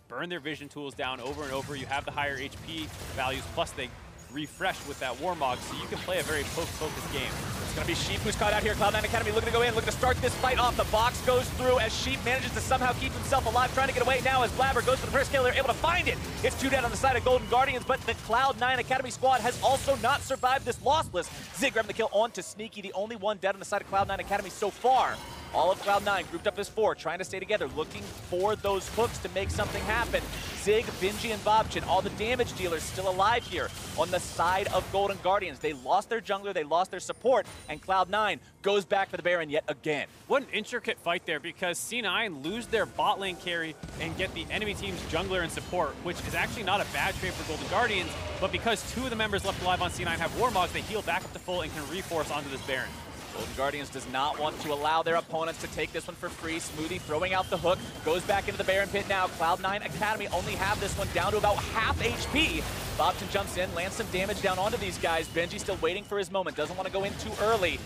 A: burn their vision tools down over and over. You have the higher HP values, plus they refresh with that Warmog, so you can play a very poke-focused game.
B: It's going to be Sheep who's caught out here. Cloud9 Academy looking to go in, looking to start this fight off. The box goes through as Sheep manages to somehow keep himself alive, trying to get away now as Blabber goes for the first kill. They're able to find it. It's 2 dead on the side of Golden Guardians, but the Cloud9 Academy squad has also not survived this lossless. Zig grabbing the kill onto Sneaky, the only one dead on the side of Cloud9 Academy so far. All of Cloud9 grouped up as 4, trying to stay together, looking for those hooks to make something happen. Zig, Benji, and Bobchin, all the damage dealers still alive here on the side of Golden Guardians. They lost their jungler, they lost their support, and Cloud9 goes back for the Baron yet again.
A: What an intricate fight there, because C9 lose their bot lane carry and get the enemy team's jungler and support, which is actually not a bad trade for Golden Guardians, but because 2 of the members left alive on C9 have Warmogs, they heal back up to full and can reforce onto this Baron.
B: Golden Guardians does not want to allow their opponents to take this one for free. Smoothie throwing out the hook, goes back into the Baron pit now. Cloud9 Academy only have this one down to about half HP. Bobchin jumps in, lands some damage down onto these guys. Benji still waiting for his moment, doesn't want to go in too early.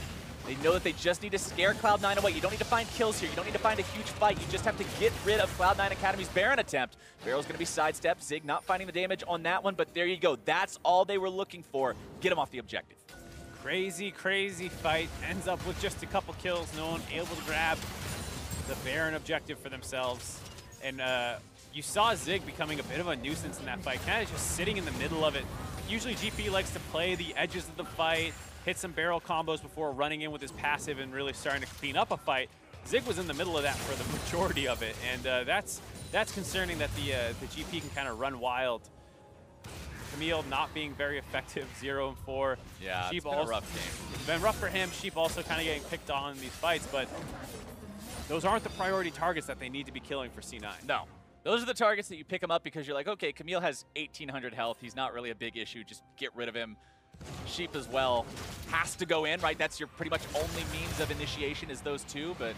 B: They know that they just need to scare Cloud9 away. You don't need to find kills here. You don't need to find a huge fight. You just have to get rid of Cloud9 Academy's Baron attempt. Barrel's going to be sidestepped. Zig not finding the damage on that one, but there you go. That's all they were looking for. Get him off the objective.
A: Crazy, crazy fight. Ends up with just a couple kills. No one able to grab the Baron objective for themselves. And you saw Zig becoming a bit of a nuisance in that fight, kind of just sitting in the middle of it. Usually GP likes to play the edges of the fight, hit some barrel combos before running in with his passive and really starting to clean up a fight. Zig was in the middle of that for the majority of it, and that's concerning that the GP can kind of run wild. Camille not being very effective, 0-4.
B: Yeah,
A: Sheep
B: it's been a rough game.
A: It's been rough for him. Sheep also kind of getting picked on in these fights, but those aren't the priority targets that they need to be killing for C9.
B: No. Those are the targets that you pick him up because you're like, okay, Camille has 1,800 health. He's not really a big issue. Just get rid of him. Sheep as well has to go in, right? That's your pretty much only means of initiation is those 2, but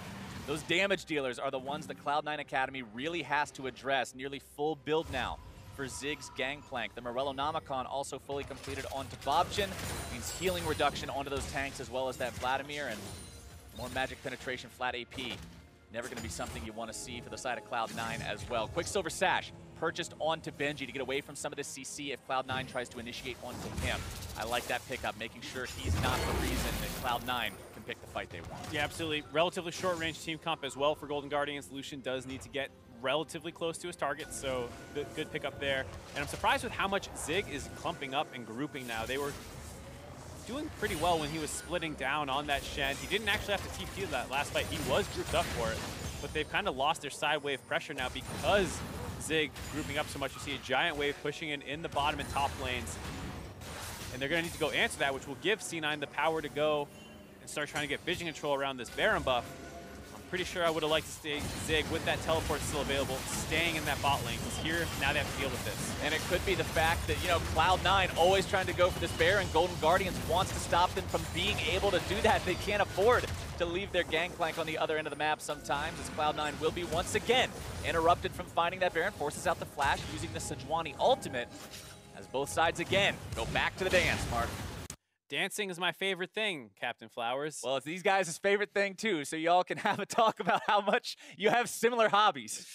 B: those damage dealers are the ones that Cloud9 Academy really has to address. Nearly full build now for Zig's Gangplank. The Morellonomicon also fully completed onto Bobchin. Means healing reduction onto those tanks as well as that Vladimir, and more magic penetration, flat AP. Never going to be something you want to see for the side of Cloud9 as well. Quicksilver Sash purchased onto Benji to get away from some of the CC if Cloud9 tries to initiate onto him. I like that pickup, making sure he's not the reason that Cloud9 can pick the fight they want. Yeah, absolutely. Relatively short-range team comp as well for Golden Guardians. Lucian does need to get relatively close to his target, so good pickup there. And I'm surprised with how much Zig is clumping up and grouping now. They were doing pretty well when he was splitting down on that Shen. He didn't actually have to TP that last fight. He was grouped up for it, but they've kind of lost their side wave pressure now because Zig grouping up so much. You see a giant wave pushing in the bottom and top lanes, and they're going to need to go answer that, which will give C9 the power to go and start trying to get vision control around this Baron buff.
A: pretty sure I would have liked to stay Zig with that teleport still available, staying in that bot lane. Because here, now they have to deal with this.
B: And it could be the fact that, you know, Cloud9 always trying to go for this Baron. Golden Guardians wants to stop them from being able to do that. They can't afford to leave their Gangplank on the other end of the map sometimes, as Cloud9 will be once again interrupted from finding that Baron, forces out the flash using the Sejuani ultimate, as both sides again go back to the dance, Mark.
A: Dancing is my favorite thing, Captain Flowers.
B: Well, it's these guys' favorite thing too, so y'all can have a talk about how much you have similar hobbies.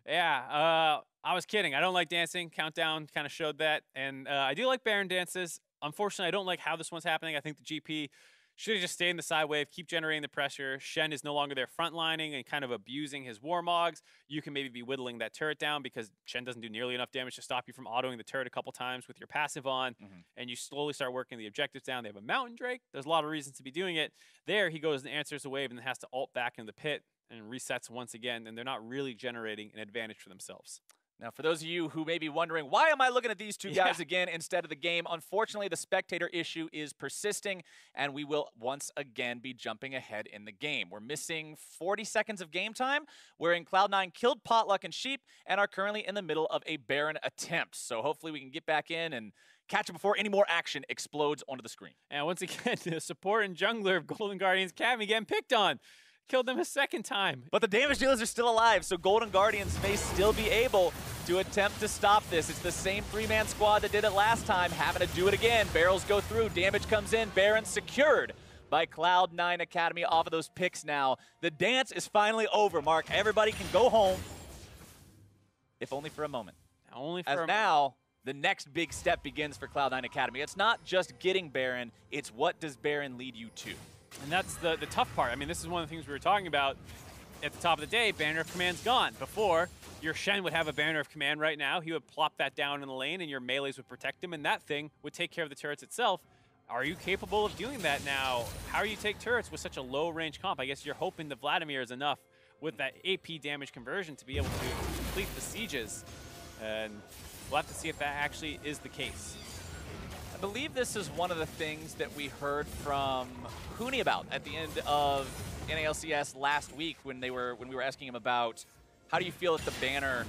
A: Yeah, I was kidding. I don't like dancing. Countdown kind of showed that. And I do like Baron dances. Unfortunately, I don't like how this one's happening. I think the GP should have just stayed in the side wave, keep generating the pressure. Shen is no longer there frontlining and kind of abusing his Warmogs. You can maybe be whittling that turret down because Shen doesn't do nearly enough damage to stop you from autoing the turret a couple times with your passive on. And you slowly start working the objectives down. They have a Mountain Drake. There's a lot of reasons to be doing it. There, he goes and answers the wave and then has to ult back in the pit and resets once again. And they're not really generating an advantage for themselves.
B: Now, for those of you who may be wondering, why am I looking at these two guys again instead of the game? Unfortunately, the spectator issue is persisting, and we will once again be jumping ahead in the game. We're missing 40 seconds of game time, wherein Cloud9 killed Potluck and Sheep and are currently in the middle of a Baron attempt. So hopefully we can get back in and catch it before any more action explodes onto the screen.
A: And once again, the support and jungler of Golden Guardians Academy getting picked on. Killed them a second time.
B: But the damage dealers are still alive, so Golden Guardians may still be able to attempt to stop this. It's the same three-man squad that did it last time, having to do it again. Barrels go through, damage comes in, Baron secured by Cloud9 Academy off of those picks now. The dance is finally over, Mark. Everybody can go home, if only for a moment.
A: Only for
B: a moment. Now, the next big step begins for Cloud9 Academy. It's not just getting Baron, it's what does Baron lead you to?
A: And that's the tough part. I mean, this is one of the things we were talking about at the top of the day. Banner of Command's gone. Before, your Shen would have a Banner of Command right now. He would plop that down in the lane, and your melees would protect him, and that thing would take care of the turrets itself. Are you capable of doing that now? How do you take turrets with such a low-range comp? I guess you're hoping the Vladimir is enough with that AP damage conversion to be able to complete the sieges. And we'll have to see if that actually is the case.
B: I believe this is one of the things that we heard from Hooney about at the end of NALCS last week when we were asking him about how do you feel that the banner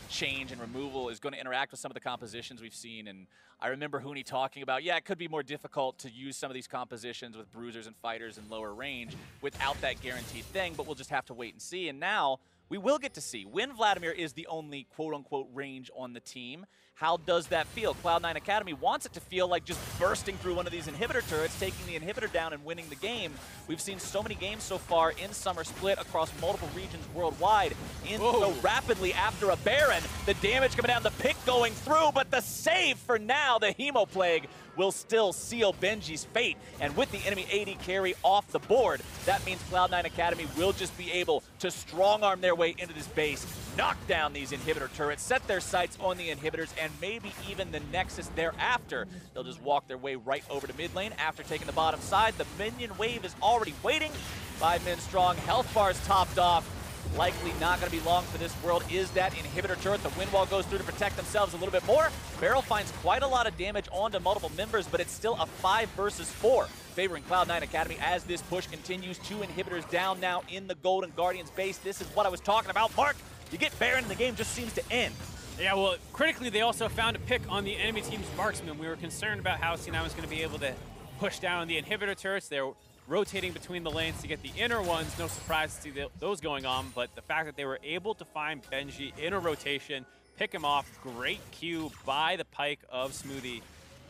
B: change and removal is going to interact with some of the compositions we've seen. And I remember Hooney talking about, yeah, it could be more difficult to use some of these compositions with bruisers and fighters in lower range without that guaranteed thing, but we'll just have to wait and see. And now we will get to see when Vladimir is the only quote-unquote range on the team. How does that feel? Cloud9 Academy wants it to feel like just bursting through one of these inhibitor turrets, taking the inhibitor down and winning the game. We've seen so many games so far in Summer Split across multiple regions worldwide end so rapidly after a Baron. The damage coming down, the pick going through, but the save for now, the Hemo Plague, will still seal Benji's fate. And with the enemy AD carry off the board, that means Cloud9 Academy will just be able to strong-arm their way into this base, knock down these inhibitor turrets, set their sights on the inhibitors, and maybe even the Nexus thereafter. They'll just walk their way right over to mid lane after taking the bottom side. The minion wave is already waiting. 5 men strong, health bars topped off. Likely not going to be long for this world is that inhibitor turret. The wind wall goes through to protect themselves a little bit more. Barrel finds quite a lot of damage onto multiple members, but it's still a 5 versus 4 favoring Cloud9 Academy as this push continues. 2 inhibitors down now in the Golden Guardians base. This is what I was talking about, Mark. You get Baron and the game just seems to end.
A: Yeah, well, critically, they also found a pick on the enemy team's marksman. We were concerned about how C9 was going to be able to push down the inhibitor turrets. They're rotating between the lanes to get the inner ones. No surprise to see those going on, but the fact that they were able to find Benji in a rotation, pick him off, great Q by the Pike of Smoothie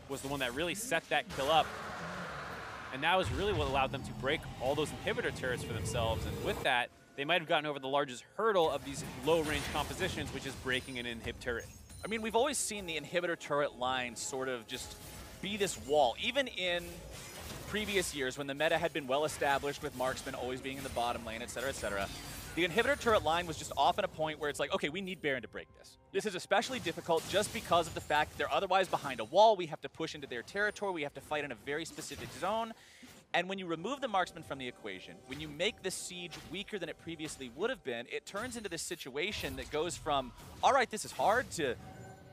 A: was the one that really set that kill up. And that was really what allowed them to break all those inhibitor turrets for themselves. And with that, they might have gotten over the largest hurdle of these low-range compositions, which is breaking an inhib turret.
B: I mean, we've always seen the inhibitor turret line sort of just be this wall. Even in previous years when the meta had been well established with marksman always being in the bottom lane, etc., the inhibitor turret line was just often a point where it's like, okay, we need Baron to break this. This is especially difficult just because of the fact that they're otherwise behind a wall. We have to push into their territory. We have to fight in a very specific zone. And when you remove the marksman from the equation, when you make the siege weaker than it previously would have been, it turns into this situation that goes from, all right, this is hard, to,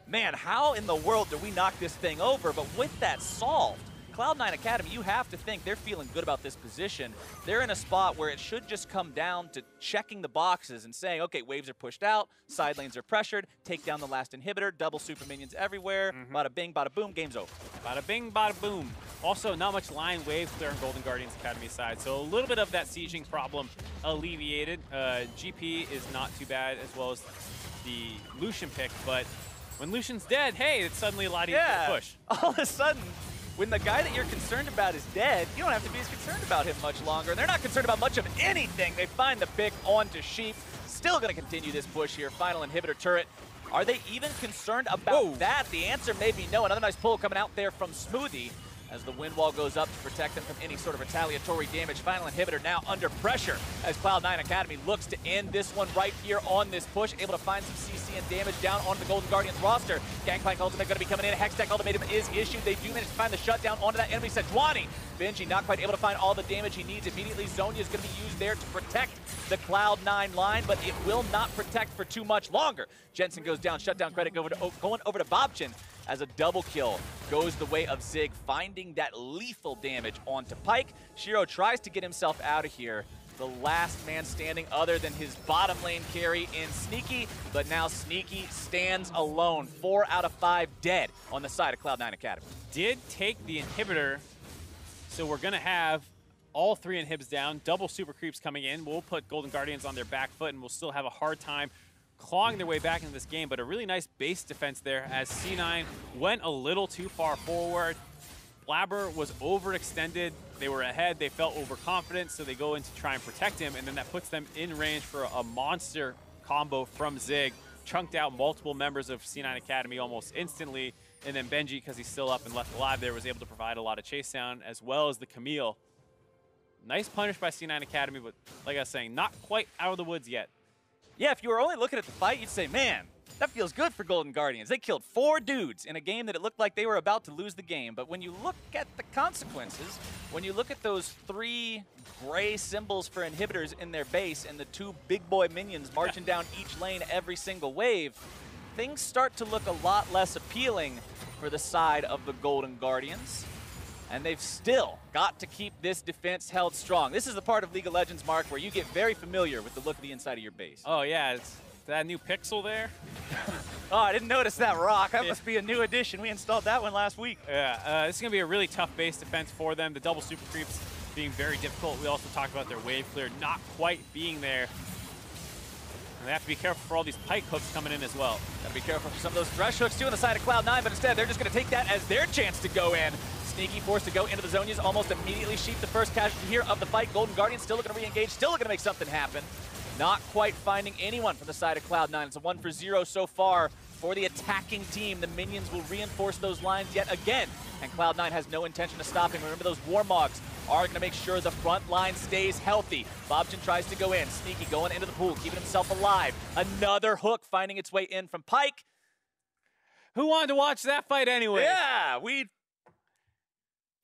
B: man, how in the world do we knock this thing over? But with that solved, Cloud9 Academy, you have to think they're feeling good about this position. They're in a spot where it should just come down to checking the boxes and saying, okay, waves are pushed out, side lanes are pressured, take down the last inhibitor, double super minions everywhere, bada bing, bada boom, game's over.
A: Bada bing, bada boom. Also, not much line wave clear on Golden Guardians Academy side, so a little bit of that sieging problem alleviated. GP is not too bad, as well as the Lucian pick, but when Lucian's dead, hey, it's suddenly a lot easier to push.
B: All of a sudden, when the guy that you're concerned about is dead, you don't have to be as concerned about him much longer. They're not concerned about much of anything. They find the pick onto Sheep. Still going to continue this push here. Final inhibitor turret. Are they even concerned about that? The answer may be no. Another nice pull coming out there from Smoothie as the wind wall goes up to protect them from any sort of retaliatory damage. Final inhibitor now under pressure as Cloud9 Academy looks to end this one right here on this push, able to find some CC and damage down onto the Golden Guardians roster. Gangplank ultimate going to be coming in. Hextech ultimatum is issued. They do manage to find the shutdown onto that enemy Sejuani. Benji not quite able to find all the damage he needs immediately. Zonia is going to be used there to protect the Cloud9 line, but it will not protect for too much longer. Jensen goes down, shutdown credit going over to Bobchin as a double kill goes the way of Zig, finding that lethal damage onto Pyke. Shiro tries to get himself out of here. The last man standing other than his bottom lane carry in Sneaky, but now Sneaky stands alone. 4 out of 5 dead on the side of Cloud9 Academy.
A: Did take the inhibitor, so we're going to have all 3 inhibs down, double super creeps coming in. We'll put Golden Guardians on their back foot, and we'll still have a hard time clawing their way back into this game, but a really nice base defense there as C9 went a little too far forward. Blabber was overextended. They were ahead. They felt overconfident, so they go in to try and protect him, and then that puts them in range for a monster combo from Zig. Chunked out multiple members of C9 Academy almost instantly, and then Benji, because he's still up and left alive there, was able to provide a lot of chase down, as well as the Camille. Nice punish by C9 Academy, but like I was saying, not quite out of the woods yet.
B: Yeah, if you were only looking at the fight, you'd say, man, that feels good for Golden Guardians. They killed 4 dudes in a game that it looked like they were about to lose the game. But when you look at the consequences, when you look at those 3 gray symbols for inhibitors in their base and the 2 big boy minions marching down each lane every single wave, things start to look a lot less appealing for the side of the Golden Guardians. And they've still got to keep this defense held strong. This is the part of League of Legends, Mark, where you get very familiar with the look of the inside of your base.
A: Oh, yeah. It's that new pixel there.
B: Oh, I didn't notice that rock. That must be a new addition. We installed that one last week.
A: Yeah, this is going to be a really tough base defense for them. The double super creeps being very difficult. We also talked about their wave clear not quite being there. And they have to be careful for all these Pyke hooks coming in as well.
B: Got to be careful for some of those thresh hooks, too, on the side of Cloud9, but instead they're just going to take that as their chance to go in. Sneaky forced to go into the Zonias, almost immediately Sheep the first casualty here of the fight. Golden Guardians still looking to re-engage, still looking to make something happen. Not quite finding anyone from the side of Cloud9. It's a 1 for 0 so far for the attacking team. The minions will reinforce those lines yet again, and Cloud9 has no intention of stopping. Remember, those Warmogs are going to make sure the front line stays healthy. Bobchin tries to go in. Sneaky going into the pool, keeping himself alive. Another hook finding its way in from Pyke.
A: Who wanted to watch that fight anyway?
B: Yeah, we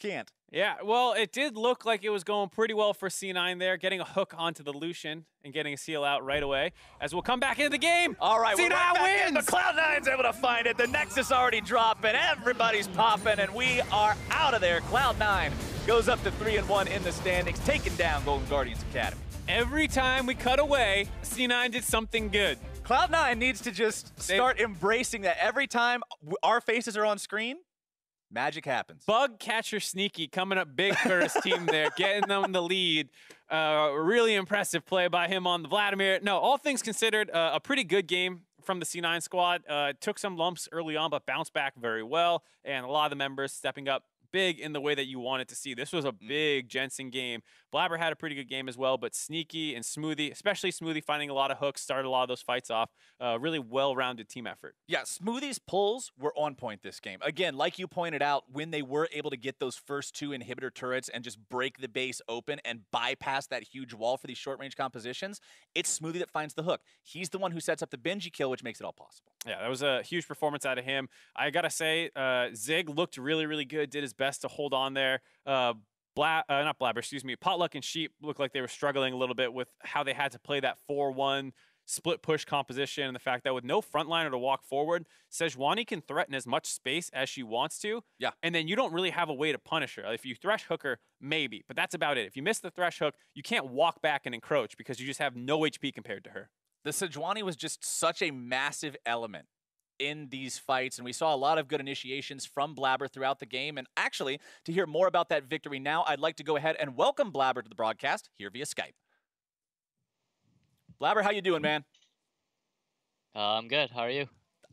B: can't.
A: Yeah, well, it did look like it was going pretty well for C9 there, getting a hook onto the Lucian and getting a seal out right away. As we'll come back into the game.
B: All right,
A: C9 wins!
B: The Cloud9's able to find it. The Nexus already dropping. Everybody's popping, and we are out of there. Cloud9 goes up to 3-1 in the standings, taking down Golden Guardians Academy.
A: Every time we cut away, C9 did something good.
B: Cloud9 needs to just start embracing that. Every time our faces are on screen, magic happens.
A: Bug catcher Sneaky coming up big for his team there, getting them the lead. Really impressive play by him on the Vladimir. No, all things considered, a pretty good game from the C9 squad. Took some lumps early on, but bounced back very well. And a lot of the members stepping up big in the way that you wanted to see. This was a big Jensen game. Blabber had a pretty good game as well, but Sneaky and Smoothie, especially Smoothie finding a lot of hooks, started a lot of those fights off. Really well-rounded team effort.
B: Yeah, Smoothie's pulls were on point this game. Again, like you pointed out, when they were able to get those first 2 inhibitor turrets and just break the base open and bypass that huge wall for these short-range compositions, it's Smoothie that finds the hook. He's the one who sets up the Benji kill, which makes it all possible.
A: Yeah, that was a huge performance out of him. I gotta say, Zig looked really, really good, did his best to hold on there. Not Blabber, excuse me. Potluck and Sheep looked like they were struggling a little bit with how they had to play that 4-1 split push composition and the fact that with no frontliner to walk forward, Sejuani can threaten as much space as she wants to.
B: Yeah.
A: And then you don't really have a way to punish her. If you thresh hook her, maybe, but that's about it. If you miss the thresh hook, you can't walk back and encroach because you just have no HP compared to her.
B: The Sejuani was just such a massive element in these fights, and we saw a lot of good initiations from Blabber throughout the game. And actually, to hear more about that victory now, I'd like to go ahead and welcome Blabber to the broadcast here via Skype. Blabber, how you doing, man?
C: I'm good. How are you?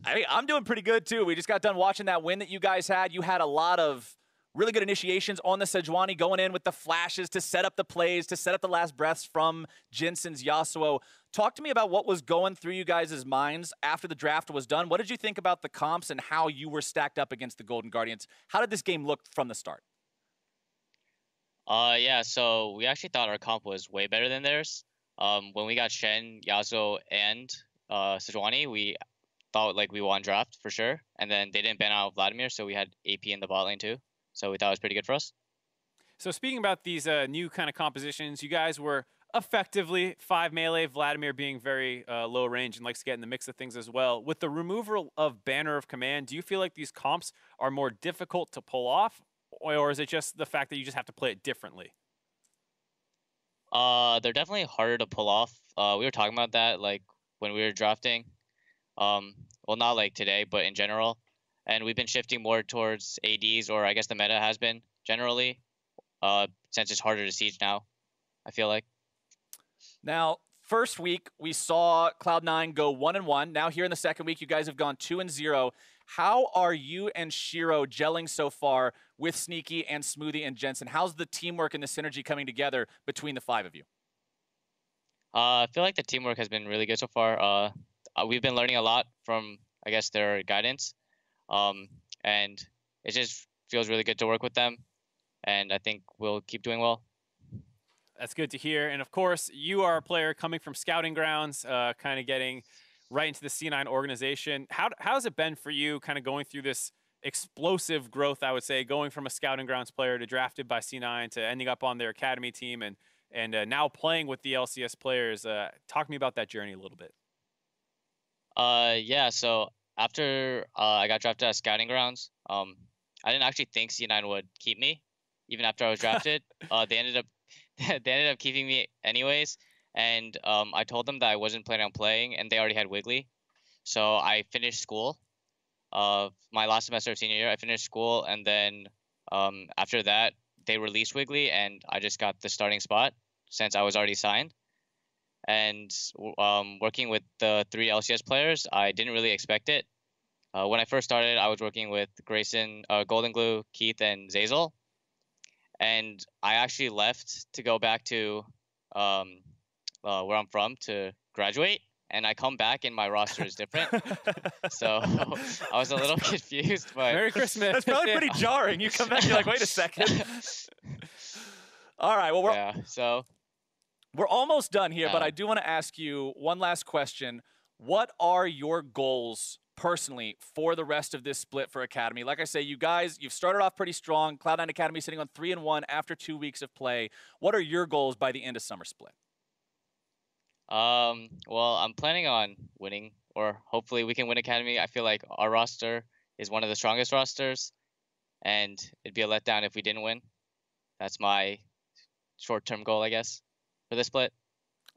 B: I'm doing pretty good, too. We just got done watching that win that you guys had. You had a lot of really good initiations on the Sejuani, going in with the flashes to set up the plays, to set up the last breaths from Jensen's Yasuo. Talk to me about what was going through you guys' minds after the draft was done. What did you think about the comps and how you were stacked up against the Golden Guardians? How did this game look from the start?
C: Yeah, so we actually thought our comp was way better than theirs. When we got Shen, Yasuo, and Sejuani, we thought like we won draft for sure. And then they didn't ban out Vladimir, so we had AP in the bot lane too. So we thought it was pretty good for us.
A: So speaking about these new kind of compositions, you guys were effectively 5 melee, Vladimir being very low range and likes to get in the mix of things as well. With the removal of Banner of Command, do you feel like these comps are more difficult to pull off? Or is it just the fact that you just have to play it differently?
C: They're definitely harder to pull off. We were talking about that like when we were drafting. Well, not like today, but in general. And we've been shifting more towards ADs, or I guess the meta has been generally, since it's harder to siege now, I feel like.
B: Now, first week, we saw Cloud9 go 1-1. Now here in the second week, you guys have gone 2-0. How are you and Shiro gelling so far with Sneaky and Smoothie and Jensen? How's the teamwork and the synergy coming together between the 5 of you?
C: I feel like the teamwork has been really good so far. We've been learning a lot from, I guess, their guidance. And it just feels really good to work with them. And I think we'll keep doing well.
A: That's good to hear. And of course, you are a player coming from scouting grounds, kind of getting right into the C9 organization. How's it been for you kind of going through this explosive growth, I would say, going from a scouting grounds player to drafted by C9 to ending up on their academy team and now playing with the LCS players? Talk to me about that journey a little bit.
C: Yeah, so after I got drafted at scouting grounds, I didn't actually think C9 would keep me, even after I was drafted. They ended up keeping me anyways, and I told them that I wasn't planning on playing, and they already had Wiggly. So I finished school. My last semester of senior year, I finished school, and then after that, they released Wiggly, and I just got the starting spot since I was already signed. And working with the 3 LCS players, I didn't really expect it. When I first started, I was working with Grayson, Golden Glue, Keith, and Zazel. And I actually left to go back to where I'm from to graduate. And I come back and my roster is different. So I was a little confused. But
A: Merry Christmas.
B: That's probably pretty jarring. You come back, you're like, wait a second. All right, well, we're almost done here, but I do want to ask you one last question. What are your goals personally for the rest of this split for Academy? Like I say, you guys, you've started off pretty strong. Cloud9 Academy sitting on 3-1 after 2 weeks of play. What are your goals by the end of summer split?
C: Well, I'm planning on winning, or hopefully we can win Academy. I feel like our roster is one of the strongest rosters, and it'd be a letdown if we didn't win. That's my short-term goal, I guess, for this split.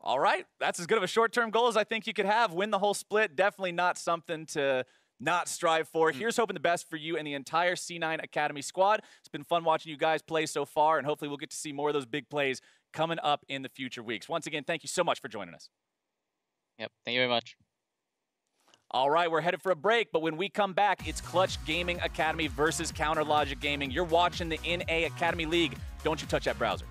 B: All right. That's as good of a short-term goal as I think you could have. Win the whole split. Definitely not something to not strive for. Here's hoping the best for you and the entire C9 Academy squad. It's been fun watching you guys play so far, and hopefully we'll get to see more of those big plays coming up in the future weeks. Once again, thank you so much for joining us.
C: Yep. Thank you very much.
B: All right, we're headed for a break, but when we come back, it's Clutch Gaming Academy versus Counter Logic Gaming. You're watching the NA Academy League. Don't you touch that browser.